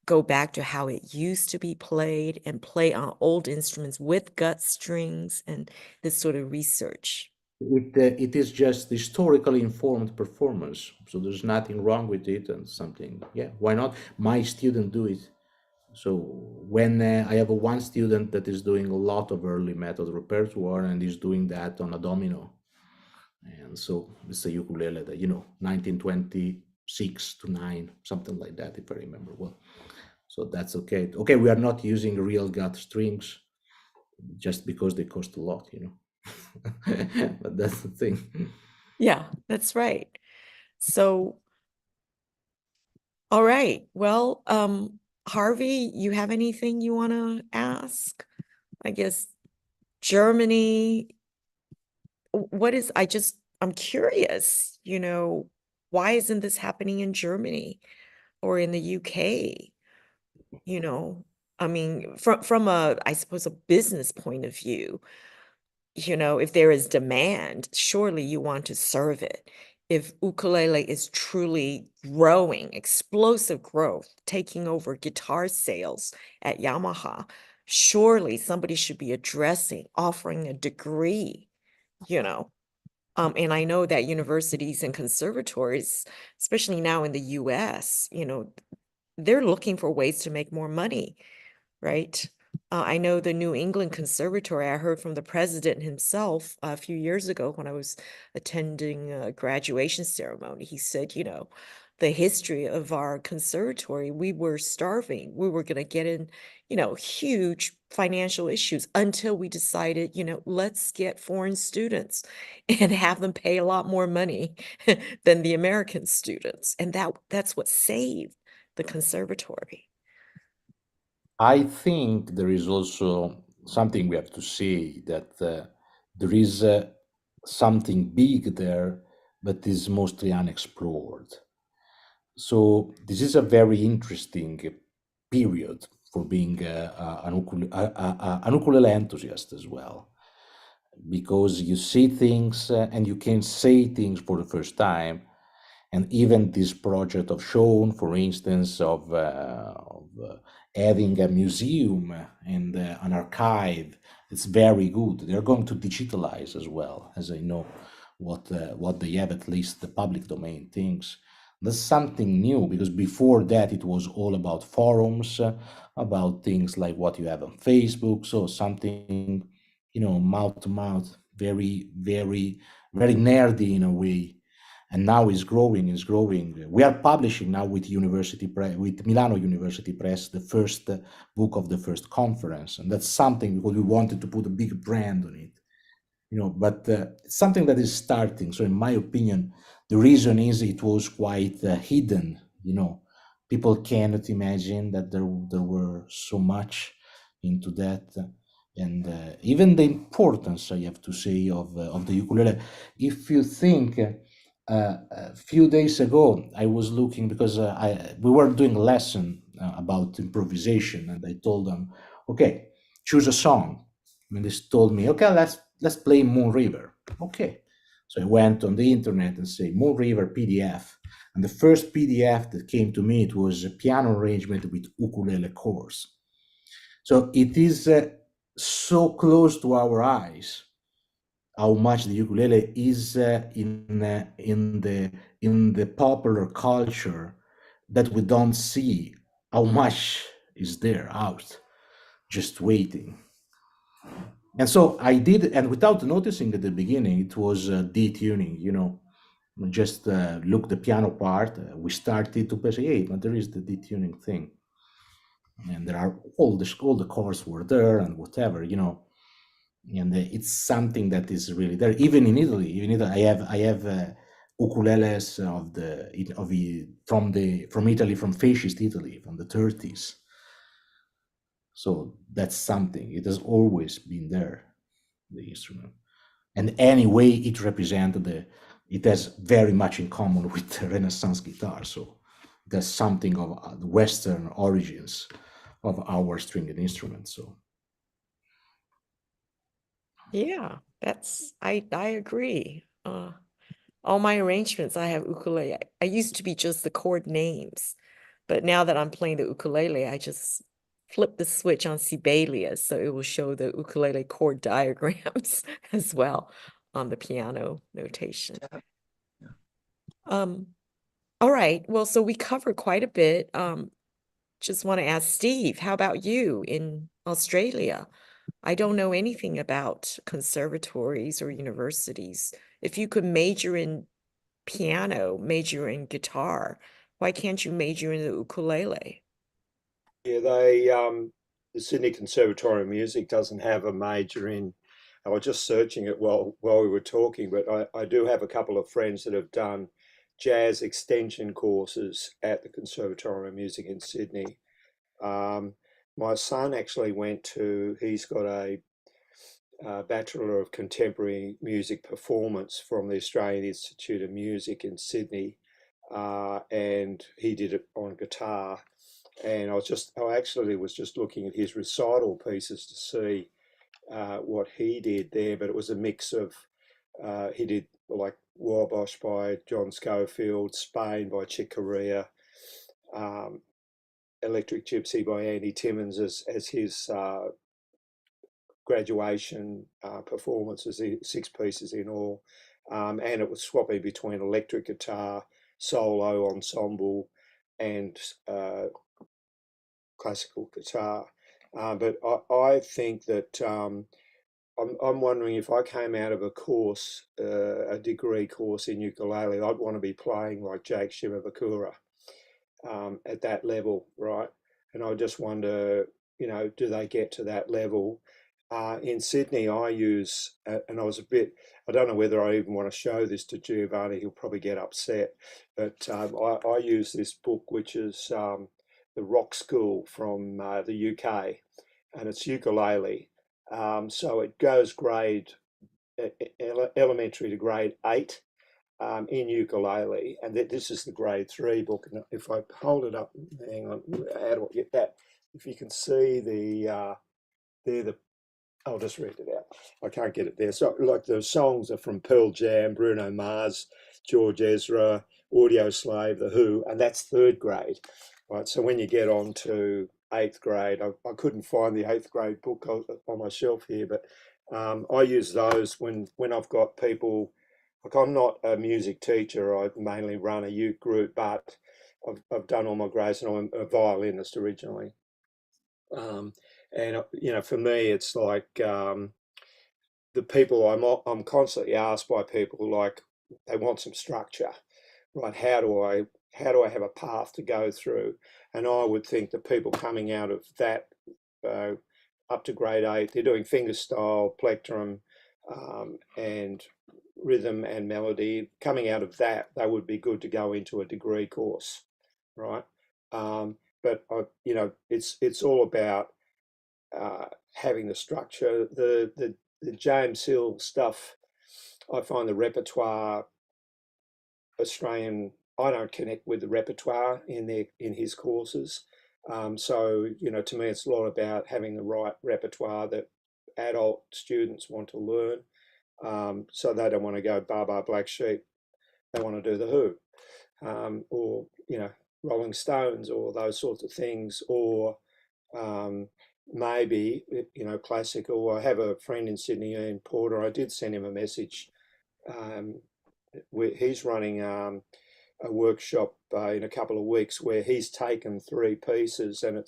go back to how it used to be played and play on old instruments with gut strings and this sort of research? It is just historically informed performance, so there's nothing wrong with it, and something, yeah, why not? My student do it. So when I have one student that is doing a lot of early method repertoire and is doing that on a domino, and so it's a ukulele that 1926 to 9, something like that, if I remember well. So that's okay. Okay, we are not using real gut strings just because they cost a lot, but that's the thing. Yeah, that's right. So, all right. Well, Harvey, you have anything you want to ask? I guess Germany, I'm curious, why isn't this happening in Germany or in the UK? You know, I mean, from I suppose, a business point of view, if there is demand, surely you want to serve it. If ukulele is truly growing, explosive growth, taking over guitar sales at Yamaha, surely somebody should be offering a degree, you know. And I know that universities and conservatories, especially now in the US, they're looking for ways to make more money, right? I know the New England Conservatory, I heard from the president himself a few years ago when I was attending a graduation ceremony. He said, the history of our conservatory, we were starving. We were going to get in, huge financial issues until we decided, let's get foreign students and have them pay a lot more money than the American students. And that's what saved the conservatory. I think there is also something we have to say that there is something big there, but is mostly unexplored. So this is a very interesting period for being an ukulele enthusiast as well, because you see things and you can say things for the first time. And even this project of Sean, for instance, of having a museum and an archive, it's very good. They're going to digitalize as well, as I know what they have, at least the public domain things. That's something new, because before that it was all about forums, about things like what you have on Facebook. So something, mouth to mouth, very, very, very nerdy in a way. and now it's growing, it's growing. We are publishing now with with Milano University Press, the first book of the first conference, and that's something because we wanted to put a big brand on it, but it's something that is starting. So in my opinion, the reason is it was quite hidden. People cannot imagine that there were so much into that, and even the importance, I have to say, of the ukulele. If you think, a few days ago I was looking, because we were doing a lesson about improvisation, and I told them, okay, choose a song. And they told me, okay, let's play Moon River. Okay. So I went on the internet and say Moon River PDF. And the first PDF that came to me, it was a piano arrangement with ukulele chords. So it is so close to our eyes how much the ukulele is in the popular culture, that we don't see how much is there out just waiting. And so I did, and without noticing at the beginning, it was detuning, just look the piano part. We started to play, hey, but there is the detuning thing. And there are all the chords were there and whatever, and it's something that is really there. Even in Italy, I have ukuleles from Italy, from fascist Italy, from the 30s. So that's something. It has always been there, the instrument. And anyway, it has very much in common with the Renaissance guitar. So there's something of the Western origins of our stringed instrument. So Yeah, I agree. All my arrangements, I have ukulele. I used to be just the chord names, but now that I'm playing the ukulele, I just flip the switch on Sibelius, so it will show the ukulele chord diagrams as well on the piano notation. All right. Well, so we covered quite a bit. Just want to ask Steve, how about you in Australia? I don't know anything about conservatories or universities. If you could major in piano, major in guitar, why can't you major in the ukulele? Yeah, the Sydney Conservatory of Music doesn't have a major in. I was just searching it while we were talking, but I do have a couple of friends that have done jazz extension courses at the Conservatory of Music in Sydney. My son actually he's got a Bachelor of Contemporary Music Performance from the Australian Institute of Music in Sydney, and he did it on guitar. And I actually was just looking at his recital pieces to see what he did there, but it was a mix of, he did like Wabash by John Schofield, Spain by Chick Corea, Electric Gypsy by Andy Timmins as his graduation performances, 6 pieces in all. And it was swapping between electric guitar, solo, ensemble, and classical guitar. But I think that I'm wondering if I came out of a course, a degree course in ukulele, I'd want to be playing like Jake Shimabukuro at that level, right? And I just wonder, do they get to that level? In Sydney, I use, and I don't know whether I even want to show this to Giovanni, he'll probably get upset, but I use this book, which is the Rock School from the UK, and it's ukulele. So it goes elementary to grade 8 in ukulele, and this is the grade 3 book. And if I hold it up, hang on, how do I get that? If you can see I'll just read it out. I can't get it there. So, like, the songs are from Pearl Jam, Bruno Mars, George Ezra, Audio Slave, The Who, and that's 3rd grade. Right. So when you get on to 8th grade, I couldn't find the 8th grade book on my shelf here, but I use those when I've got people. Like, I'm not a music teacher. I mainly run a youth group, but I've done all my grades, and I'm a violinist originally. And for me, it's like the people I'm constantly asked by people, like, they want some structure, right? How do I have a path to go through? And I would think the people coming out of that up to grade 8, they're doing fingerstyle, plectrum, and rhythm and melody. Coming out of that, they would be good to go into a degree course, right? But it's all about having the structure. The James Hill stuff, I find the repertoire Australian. I don't connect with the repertoire in his courses. So to me, it's a lot about having the right repertoire that adult students want to learn. So they don't want to go Bar Bar Black Sheep. They want to do the Who, or Rolling Stones, or those sorts of things, or maybe classical. I have a friend in Sydney, Ian Porter. I did send him a message. He's running a workshop in a couple of weeks where he's taken 3 pieces, and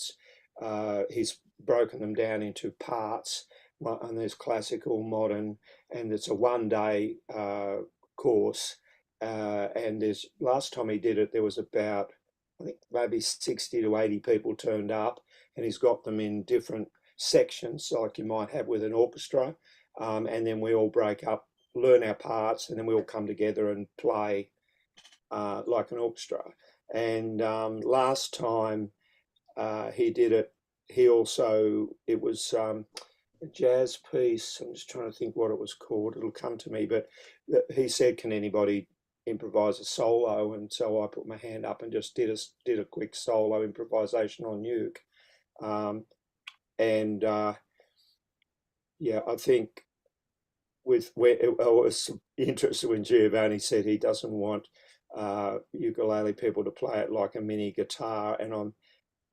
he's broken them down into parts. And there's classical, modern, and it's a 1-day course. And last time he did it, there was about, I think, maybe 60 to 80 people turned up, and he's got them in different sections, like you might have with an orchestra. And then we all break up, learn our parts, and then we all come together and play like an orchestra. And last time he did it, it was a jazz piece. I'm just trying to think what it was called. It'll come to me. But he said, can anybody improvise a solo? And so I put my hand up and just did a quick solo improvisation on uke. I think I was interested when Giovanni said he doesn't want ukulele people to play it like a mini guitar, and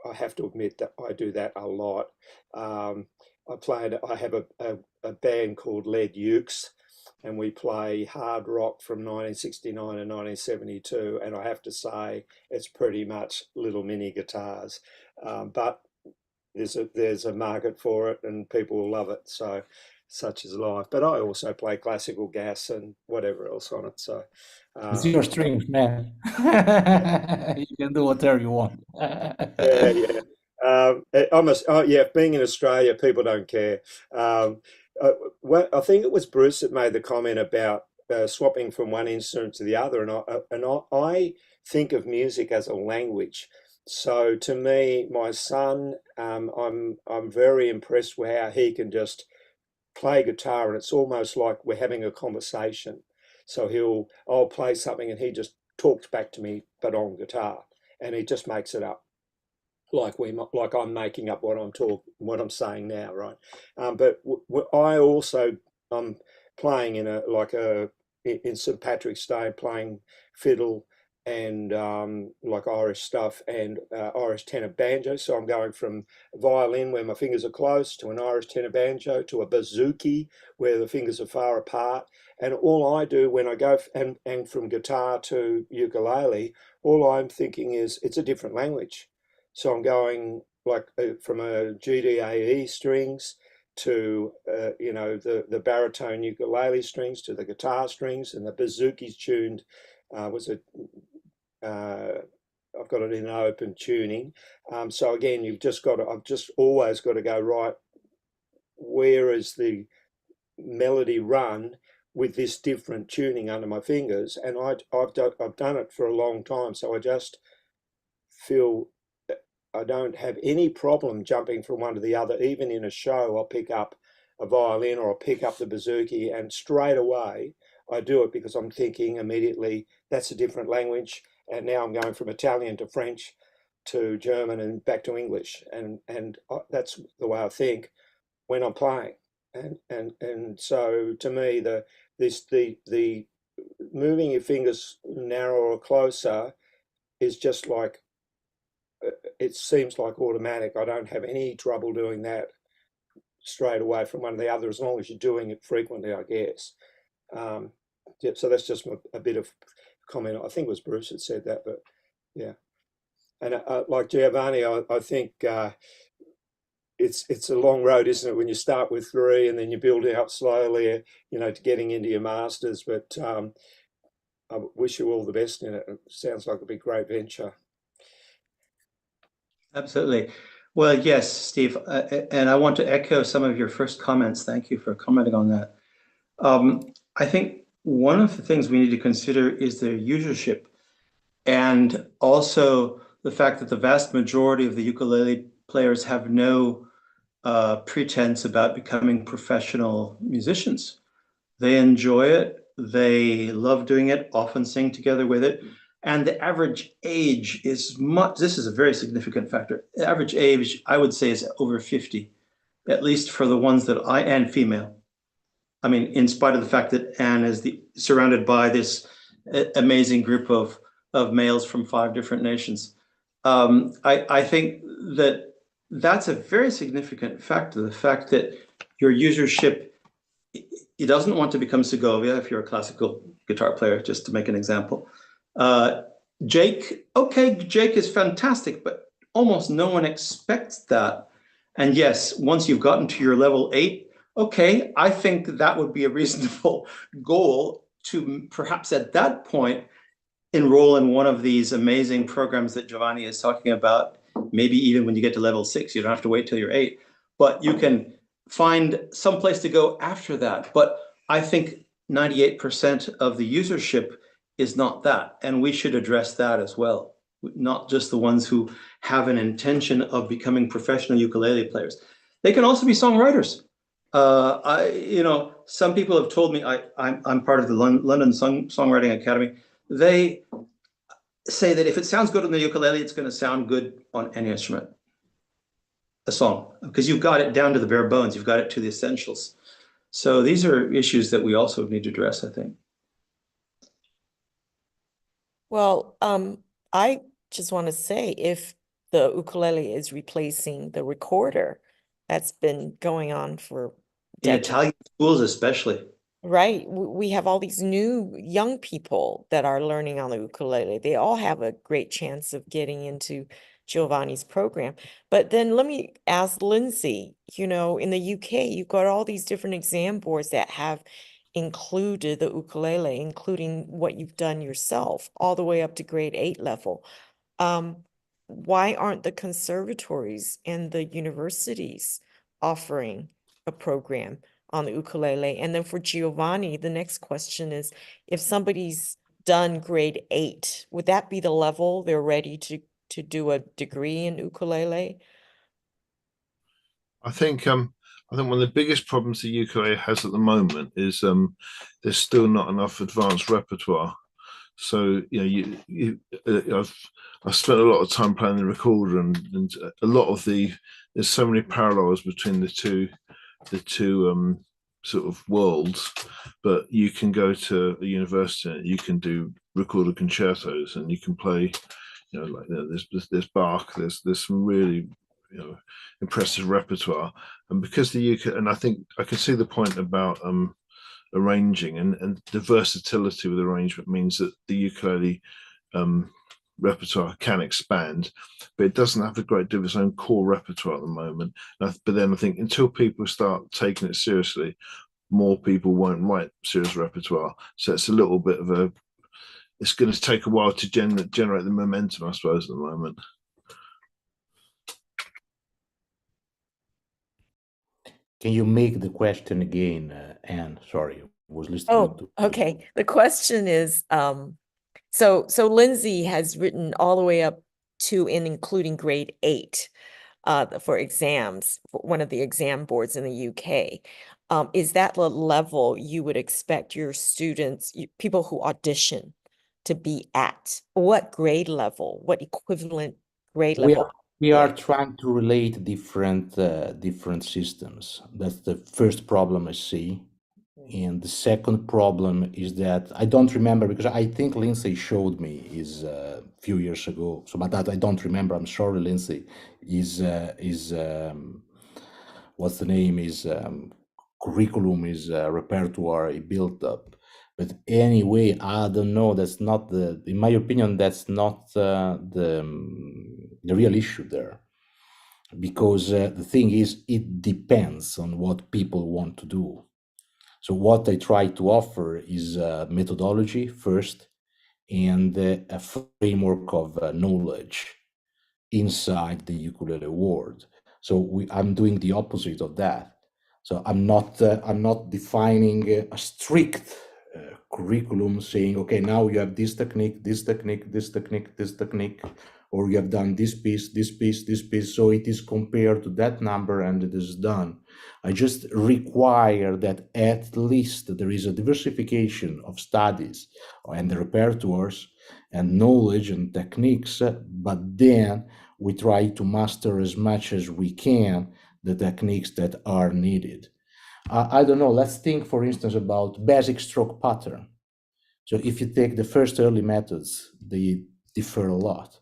I have to admit that I do that a lot. I have a band called Lead Ukes, and we play hard rock from 1969 and 1972, and I have to say it's pretty much little mini guitars, but there's a market for it, and people will love it. So such is life. But I also play classical gas and whatever else on it. So It's your strings, man. You can do whatever you want. yeah. Being in Australia, people don't care. I think it was Bruce that made the comment about swapping from one instrument to the other, and I think of music as a language. So to me, my son, I'm very impressed with how he can just play guitar, and it's almost like we're having a conversation. So I'll play something and he just talks back to me, but on guitar, and he just makes it up, like I'm making up what I'm saying now, right? But I'm playing in St Patrick's Day, playing fiddle and like Irish stuff and Irish tenor banjo. So I'm going from violin where my fingers are close to an Irish tenor banjo to a bouzouki where the fingers are far apart. And all I do when I go and from guitar to ukulele, all I'm thinking is it's a different language. So I'm going like from a GDAE strings to the baritone ukulele strings to the guitar strings, and the bouzouki's tuned. I've got it in open tuning. So again, I've just always got to go, right, where is the melody run with this different tuning under my fingers? And I've done it for a long time, so I just feel I don't have any problem jumping from one to the other. Even in a show, I'll pick up a violin or I'll pick up the bouzouki, and straight away I do it because I'm thinking immediately that's a different language. And now I'm going from Italian to French to German and back to English, and that's the way I think when I'm playing. And so to me, the moving your fingers narrower or closer is just like, it seems like automatic. I don't have any trouble doing that straight away from one to the other, as long as you're doing it frequently, I guess. So that's just a bit of comment. I think it was Bruce that said that, but yeah. And like Giovanni, I think it's a long road, isn't it? When you start with 3 and then you build out slowly, to getting into your masters. But I wish you all the best in it. It sounds like it'll be a great venture. Absolutely. Well, yes, Steve, and I want to echo some of your first comments. Thank you for commenting on that. I think one of the things we need to consider is the usership, and also the fact that the vast majority of the ukulele players have no pretense about becoming professional musicians. They enjoy it, they love doing it, often sing together with it. And the average age is much, this is a very significant factor. The average age, I would say, is over 50, at least for the ones that and female. I mean, in spite of the fact that Anne is surrounded by this amazing group of males from 5 different nations. I think that that's a very significant factor, the fact that your usership, he doesn't want to become Segovia if you're a classical guitar player, just to make an example. Jake is fantastic, but almost no one expects that. And yes, once you've gotten to your level 8, okay, I think that would be a reasonable goal to perhaps at that point enroll in one of these amazing programs that Giovanni is talking about. Maybe even when you get to level 6, you don't have to wait till you're 8, but you can find some place to go after that. But I think 98% of the usership is not that, and we should address that as well. Not just the ones who have an intention of becoming professional ukulele players. They can also be songwriters. Some people have told me, I'm part of the London Songwriting Academy. They say that if it sounds good on the ukulele, it's going to sound good on any instrument, a song, because you've got it down to the bare bones. You've got it to the essentials. So these are issues that we also need to address, I think. Well, I just want to say, if the ukulele is replacing the recorder, that's been going on for In decades. Italian schools especially. Right. We have all these new young people that are learning on the ukulele. They all have a great chance of getting into Giovanni's program. But then let me ask Lindsay, in the UK, you've got all these different exam boards that have included the ukulele, including what you've done yourself, all the way up to grade 8 level. Why aren't the conservatories and the universities offering a program on the ukulele? And then for Giovanni, the next question is, if somebody's done grade 8, would that be the level they're ready to do a degree in ukulele? I think one of the biggest problems the ukulele has at the moment is there's still not enough advanced repertoire. So I've spent a lot of time playing the recorder, and a lot of there's so many parallels between the two sort of worlds. But you can go to a university and you can do recorded concertos, and you can play, there's Bach, there's some really impressive repertoire. And because and I think I can see the point about arranging, and the versatility with arrangement means that the ukulele repertoire can expand, but it doesn't have a great deal of its own core repertoire at the moment. But then I think until people start taking it seriously, more people won't write serious repertoire. So it's a little bit of it's going to take a while to generate the momentum, I suppose, at the moment. Can you make the question again, Anne? Sorry, I was listening. Oh, okay. The question is, so Lindsay has written all the way up to and including grade 8 for exams, for one of the exam boards in the UK. Is that the level you would expect your students, people who audition, to be at? What grade level? What equivalent grade level? We are trying to relate different systems. That's the first problem I see. And the second problem is that I don't remember, because I think Lindsay showed me is a few years ago. So, but that I don't remember. I'm sorry, Lindsay. What's the name? Is curriculum, is repertoire built up. But anyway, I don't know. That's not in my opinion, that's not the real issue there. Because the thing is, it depends on what people want to do. So what I try to offer is methodology first, and a framework of knowledge inside the ukulele world. So I'm doing the opposite of that. So I'm not defining a strict curriculum saying, okay, now you have this technique, this technique, this technique, this technique, or you have done this piece, this piece, this piece. So it is compared to that number and it is done. I just require that at least there is a diversification of studies and the repertoires and knowledge and techniques, but then we try to master as much as we can the techniques that are needed. I don't know, let's think, for instance, about basic stroke pattern. So if you take the first early methods, they differ a lot.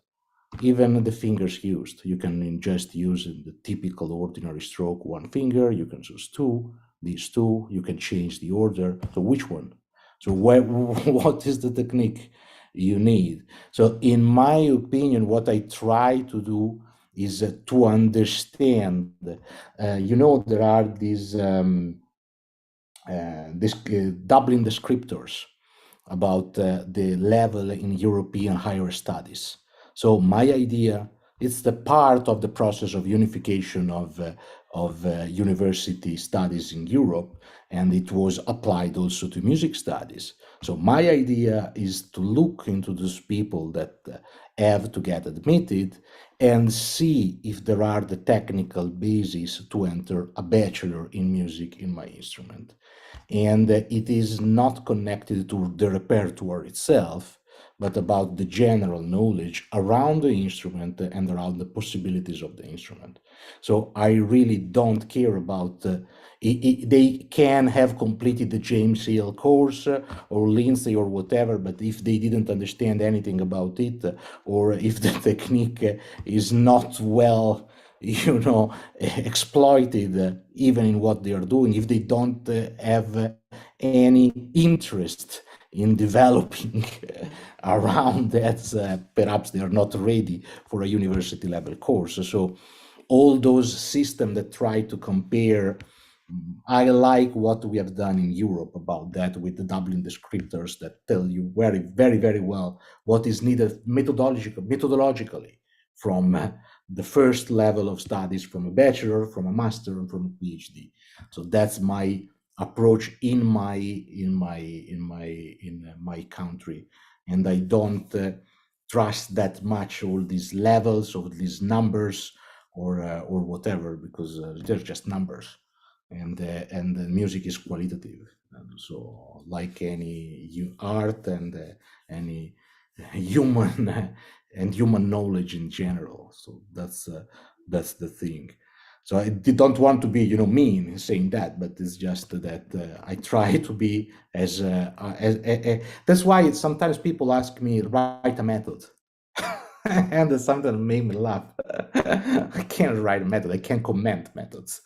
Even the fingers used, you can just use the typical ordinary stroke, one finger, you can choose two, these two, you can change the order. So which one? So what is the technique you need? So in my opinion, what I try to do is to understand, there are these Dublin descriptors about the level in European higher studies. So my idea, it's the part of the process of unification of university studies in Europe, and it was applied also to music studies. So my idea is to look into those people that have to get admitted and see if there are the technical basis to enter a bachelor in music in my instrument. And it is not connected to the repertoire itself, but about the general knowledge around the instrument and around the possibilities of the instrument. So I really don't care about they can have completed the James Hill course or Lindsay or whatever, but if they didn't understand anything about it, or if the technique is not well exploited even in what they are doing, if they don't have any interest in developing around that, perhaps they are not ready for a university level course. So all those systems that try to compare, I like what we have done in Europe about that with the Dublin descriptors that tell you very, very, very well what is needed methodologically from the first level of studies, from a bachelor, from a master, and from a PhD. So that's my approach in my country, and I don't trust that much all these levels or these numbers or whatever, because they're just numbers, and the music is qualitative. And so, like any art and any human and human knowledge in general. So that's the thing. So I don't want to be, mean in saying that, but it's just that I try to be as that's why sometimes people ask me, write a method. And sometimes make me laugh. I can't write a method. I can't comment methods.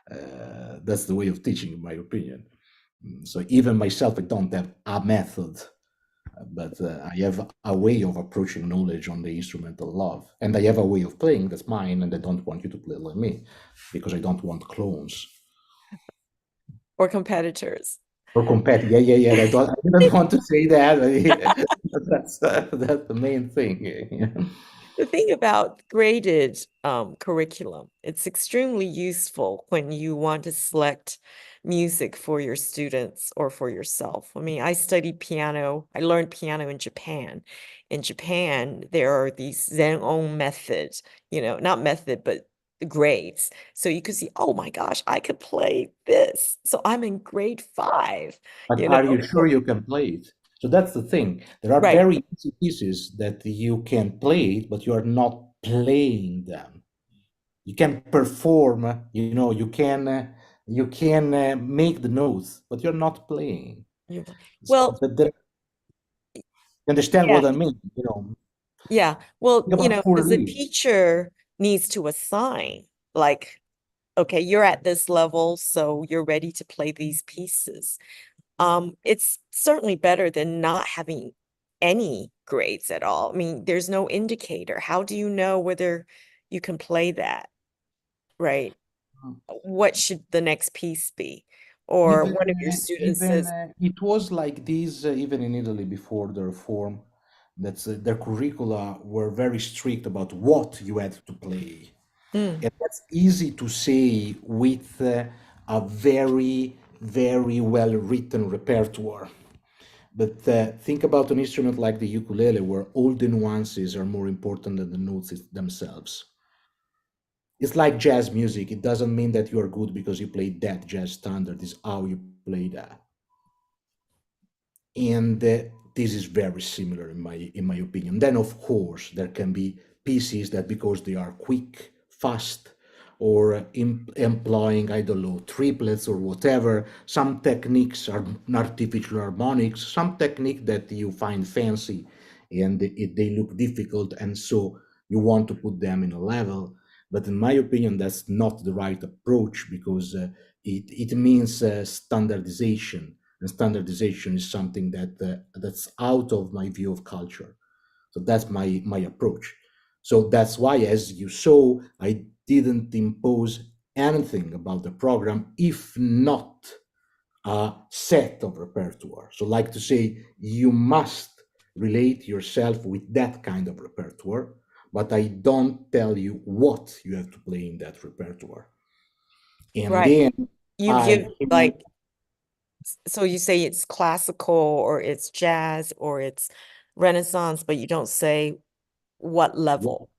That's the way of teaching, in my opinion. So even myself, I don't have a method, but I have a way of approaching knowledge on the instrument I love, and I have a way of playing that's mine, and I don't want you to play like me, because I don't want clones Or competitors. or compete. Yeah. I didn't want to say that. That's the main thing. The thing about graded curriculum, it's extremely useful when you want to select music for your students or for yourself. I mean, I studied piano. I learned piano in Japan. In Japan, there are these Zen-on methods, not method, but the grades. So you could see, oh my gosh, I could play this. So I'm in grade 5, But are you sure you can play it? So that's the thing. There are Right. very easy pieces that you can play, but you are not playing them. You can perform, you can make the notes, but you're not playing. Well, You understand yeah. what I mean? Yeah. Well, Think about because the Fourie. teacher needs to assign, like, okay, you're at this level, so you're ready to play these pieces. It's certainly better than not having any grades at all. I mean, there's no indicator. How do you know whether you can play that, right? What should the next piece be? Or one of your students says, It was like this even in Italy before the reform. Their curricula were very strict about what you had to play. Mm, And that's easy to say with a very, very well written repertoire. But think about an instrument like the ukulele, where all the nuances are more important than the notes themselves. It's like jazz music. It doesn't mean that you are good because you play that jazz standard. It's how you play that. And this is very similar in my opinion. Then of course there can be pieces that, because they are quick, fast, or employing, I don't know, triplets or whatever, some techniques are artificial harmonics, some technique that you find fancy and they look difficult, and so you want to put them in a level. But in my opinion, that's not the right approach, because it means standardization, and standardization is something that's out of my view of culture. So that's my approach. So that's why, as you saw, I didn't impose anything about the program, if not a set of repertoire. So, like to say, you must relate yourself with that kind of repertoire, but I don't tell you what you have to play in that repertoire. And right. then You I give like, so you say it's classical or it's jazz or it's Renaissance, but you don't say what level.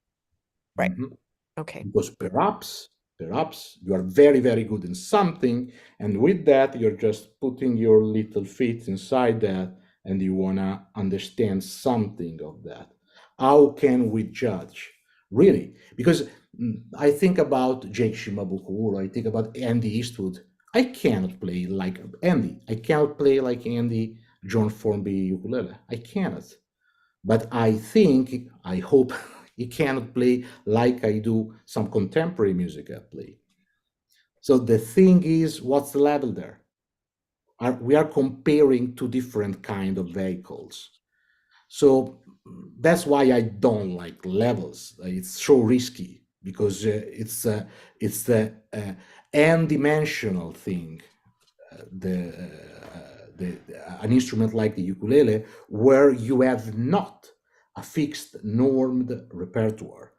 Right. Mhm. Okay. Because perhaps you are very, very good in something, and with that you're just putting your little feet inside that, and you want to understand something of that. How can we judge, really? Because I think about Jake Shimabukuro, or I think about Andy Eastwood. I cannot play like Andy. I cannot play like Andy John Formby ukulele. I cannot. But I think, I hope, he cannot play like I do some contemporary music I play. So the thing is, what's the level there? We are comparing two different kind of vehicles. So that's why I don't like levels. It's so risky, because it's the n-dimensional thing, an instrument like the ukulele, where you have not a fixed normed repertoire.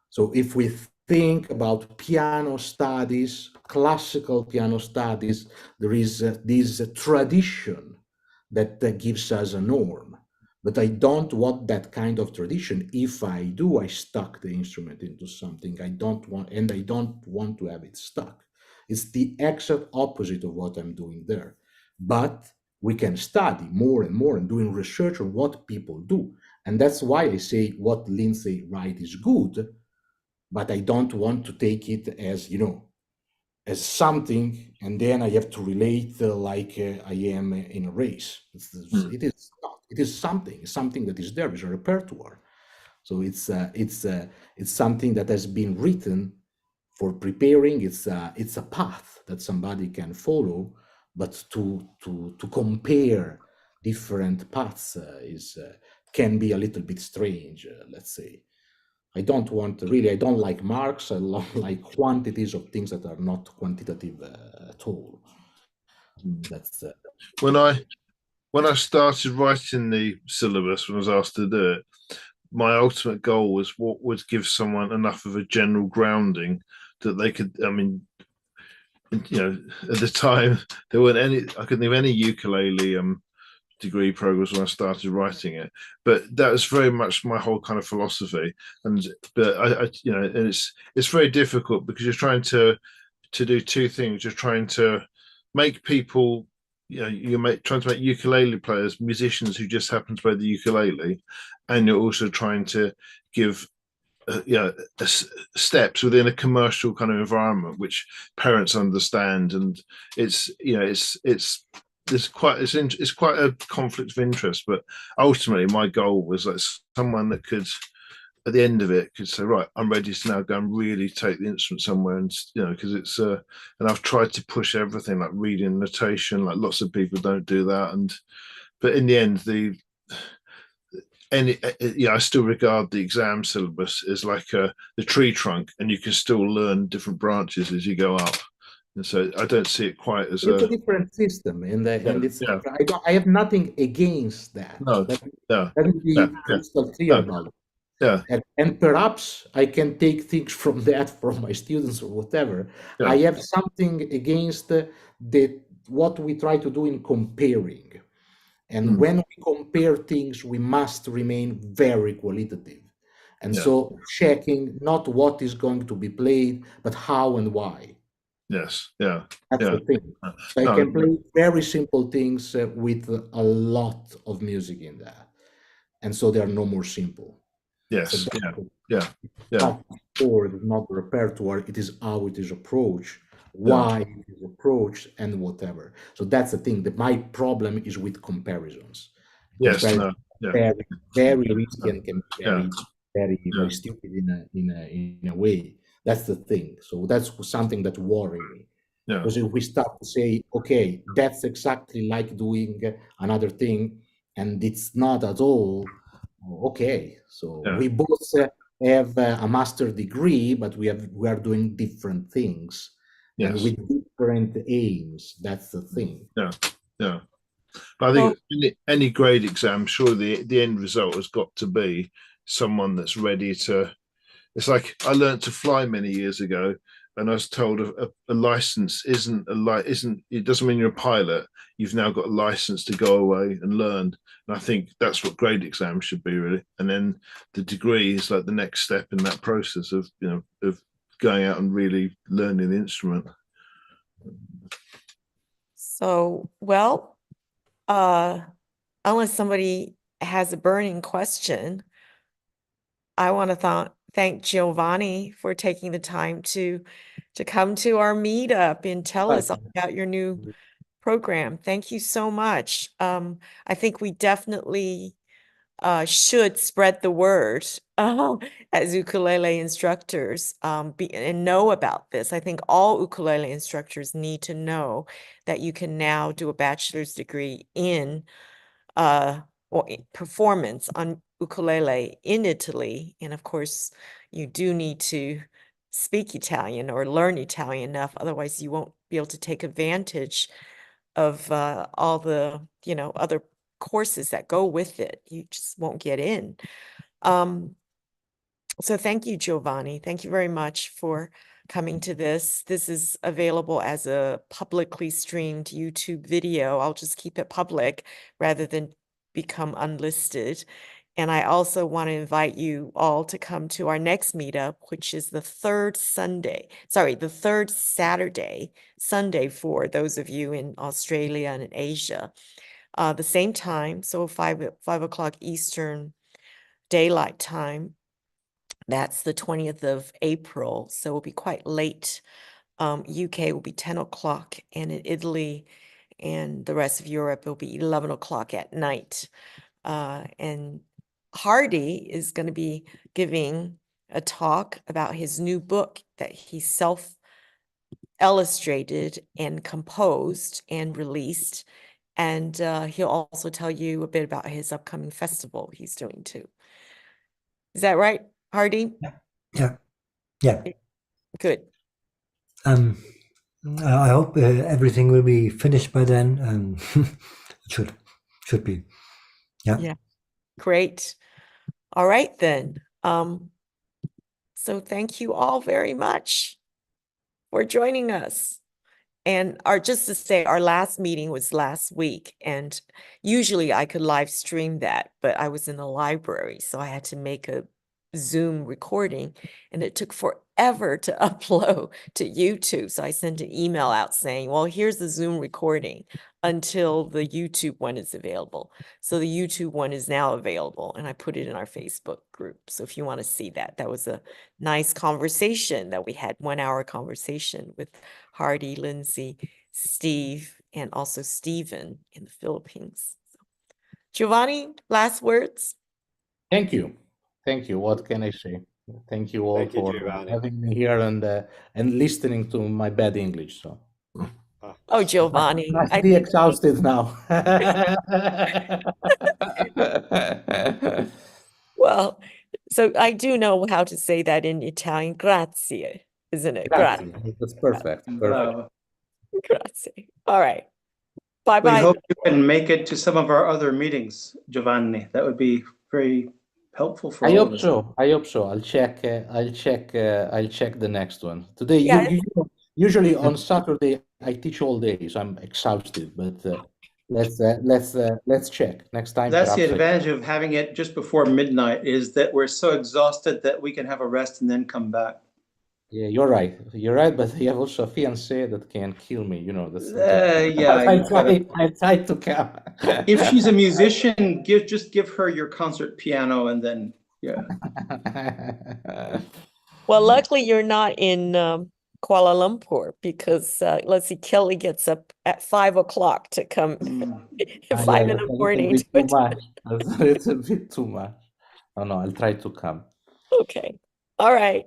So if we think about piano studies, classical piano studies, there is this tradition that gives us a norm. But I don't want that kind of tradition. If I do, I stuck the instrument into something I don't want, and I don't want to have it stuck. It's the exact opposite of what I'm doing there. But we can study more and more and doing research on what people do. And that's why I say what Lindsay writes is good, but I don't want to take it as, as something, and then I have to relate like I am in a race. It is not. It is something that is there. It's a repertoire. So it's something that has been written for preparing. It's a path that somebody can follow, but to compare different paths is can be a little bit strange. Let's say. I don't like marks. I like quantities of things that are not quantitative at all. That's When I started writing the syllabus, when I was asked to do it, my ultimate goal was what would give someone enough of a general grounding that they could. I mean, at the time there weren't any. I couldn't have any ukulele degree programs when I started writing it, but that was very much my whole kind of philosophy. But I and it's very difficult because you're trying to do two things. You're trying to make people, trying to make ukulele players musicians who just happen to play the ukulele, and you're also trying to give steps within a commercial kind of environment which parents understand, and it's quite a conflict of interest. But ultimately my goal was like someone that could, at the end of it, could say, right, I'm ready to now go and really take the instrument somewhere. And because it's and I've tried to push everything, like reading notation, like lots of people don't do that. But in the end, I still regard the exam syllabus as like the tree trunk, and you can still learn different branches as you go up. And so I don't see it quite as It's a a different system, and it's yeah. I have nothing against that. No, yeah, Let me yeah, be yeah, crystal clear no, about it. yeah, And perhaps I can take things from that from my students or whatever. yeah, I have something against what we try to do in comparing. And mm, when we compare things, we must remain very qualitative. And yeah, so checking not what is going to be played, but how and why. yes, yeah, That's yeah. the thing. So I No, can play very simple things with a lot of music in that. And so they are no more simple. So yes, that's yeah, yeah, yeah, not the score, it is not the repertoire, it is how it is approached, yeah, why it is approached, and whatever. So that's the thing. That my problem is with comparisons. yes, Comparisons no, yeah, are very, very risky and can be yeah, very yeah, stupid in a way. That's the thing. So that's something that worries me. yeah, Because if we start to say, okay, that's exactly like doing another thing, and it's not at all, okay. So yeah, we both have a master degree, but we are doing different things and yes, with different aims. That's the thing. yeah, yeah. But I Well, think any grade exam, sure, the end result has got to be someone that's ready to. It's like I learned to fly many years ago, and I was told a license isn't it doesn't mean you're a pilot. You've now got a license to go away and learn. And I think that's what grade exams should be really. And then the degree is like the next step in that process of of going out and really learning the instrument. so, well, unless somebody has a burning question, I want to thank Giovanni for taking the time to come to our meetup and tell us all about your new program. Thank you so much. I think we definitely should spread the word as ukulele instructors and know about this. I think all ukulele instructors need to know that you can now do a bachelor's degree in performance on ukulele in Italy. And of course, you do need to speak Italian or learn Italian enough. Otherwise, you won't be able to take advantage of all the, other courses that go with it. You just won't get in. So thank you, Giovanni. Thank you very much for coming to this. This is available as a publicly streamed YouTube video. I'll just keep it public rather than become unlisted. And I also want to invite you all to come to our next meetup, which is the third Sunday for those of you in Australia and in Asia. The same time, so 5 o'clock Eastern Daylight Time. That's the 20th of April, so it'll be quite late. UK will be 10 o'clock, and in Italy and the rest of Europe, it'll be 11 o'clock at night. And Hardy is going to be giving a talk about his new book that he self-illustrated and composed and released. And he'll also tell you a bit about his upcoming festival he's doing too. Is that right, Hardy? Yeah. Good. I hope everything will be finished by then. It should be. Yeah. Great. All right then. So thank you all very much for joining us. And just to say, our last meeting was last week, and usually I could live stream that, but I was in the library, so I had to make a Zoom recording, and it took forever to upload to YouTube. So I sent an email out saying, well, here's the Zoom recording until the YouTube one is available. So the YouTube one is now available, and I put it in our Facebook group. So if you want to see that, that was a nice conversation that we had, 1 hour conversation with Hardy, Lindsay, Steve, and also Stephen in the Philippines. So, Giovanni, last words? Thank you. Thank you. What can I say? Thank you all Thank you, for Giovanni. having me here and listening to my bad English. So Oh, Giovanni, must I be think exhausted now. well, so I do know how to say that in Italian. Grazie, isn't it? Grazie. Grazie. That's perfect. Perfect. Bravo. Grazie. All right. Bye We bye. hope you can make it to some of our other meetings, Giovanni. That would be very helpful for I all of hope us. so. I hope so. I'll check. I'll check the next one today. Yeah, Usually on Saturday I teach all day, so I'm exhausted. But let's check next time. That's the Perhaps advantage of having it just before midnight, is that we're so exhausted that we can have a rest and then come back. Yeah, you're right. You're right. But you have also a fiancée that can kill me. You know, that's Yeah, you gotta- I tried to come. if she's a musician, just give her your concert piano and then yeah. well, luckily you're not in Kuala Lumpur because let's see, Kelly gets up at 5 o'clock to come at 5 in the morning. That's a little bit too much. That's a little bit too much. Oh no, I'll try to come. Okay. All right.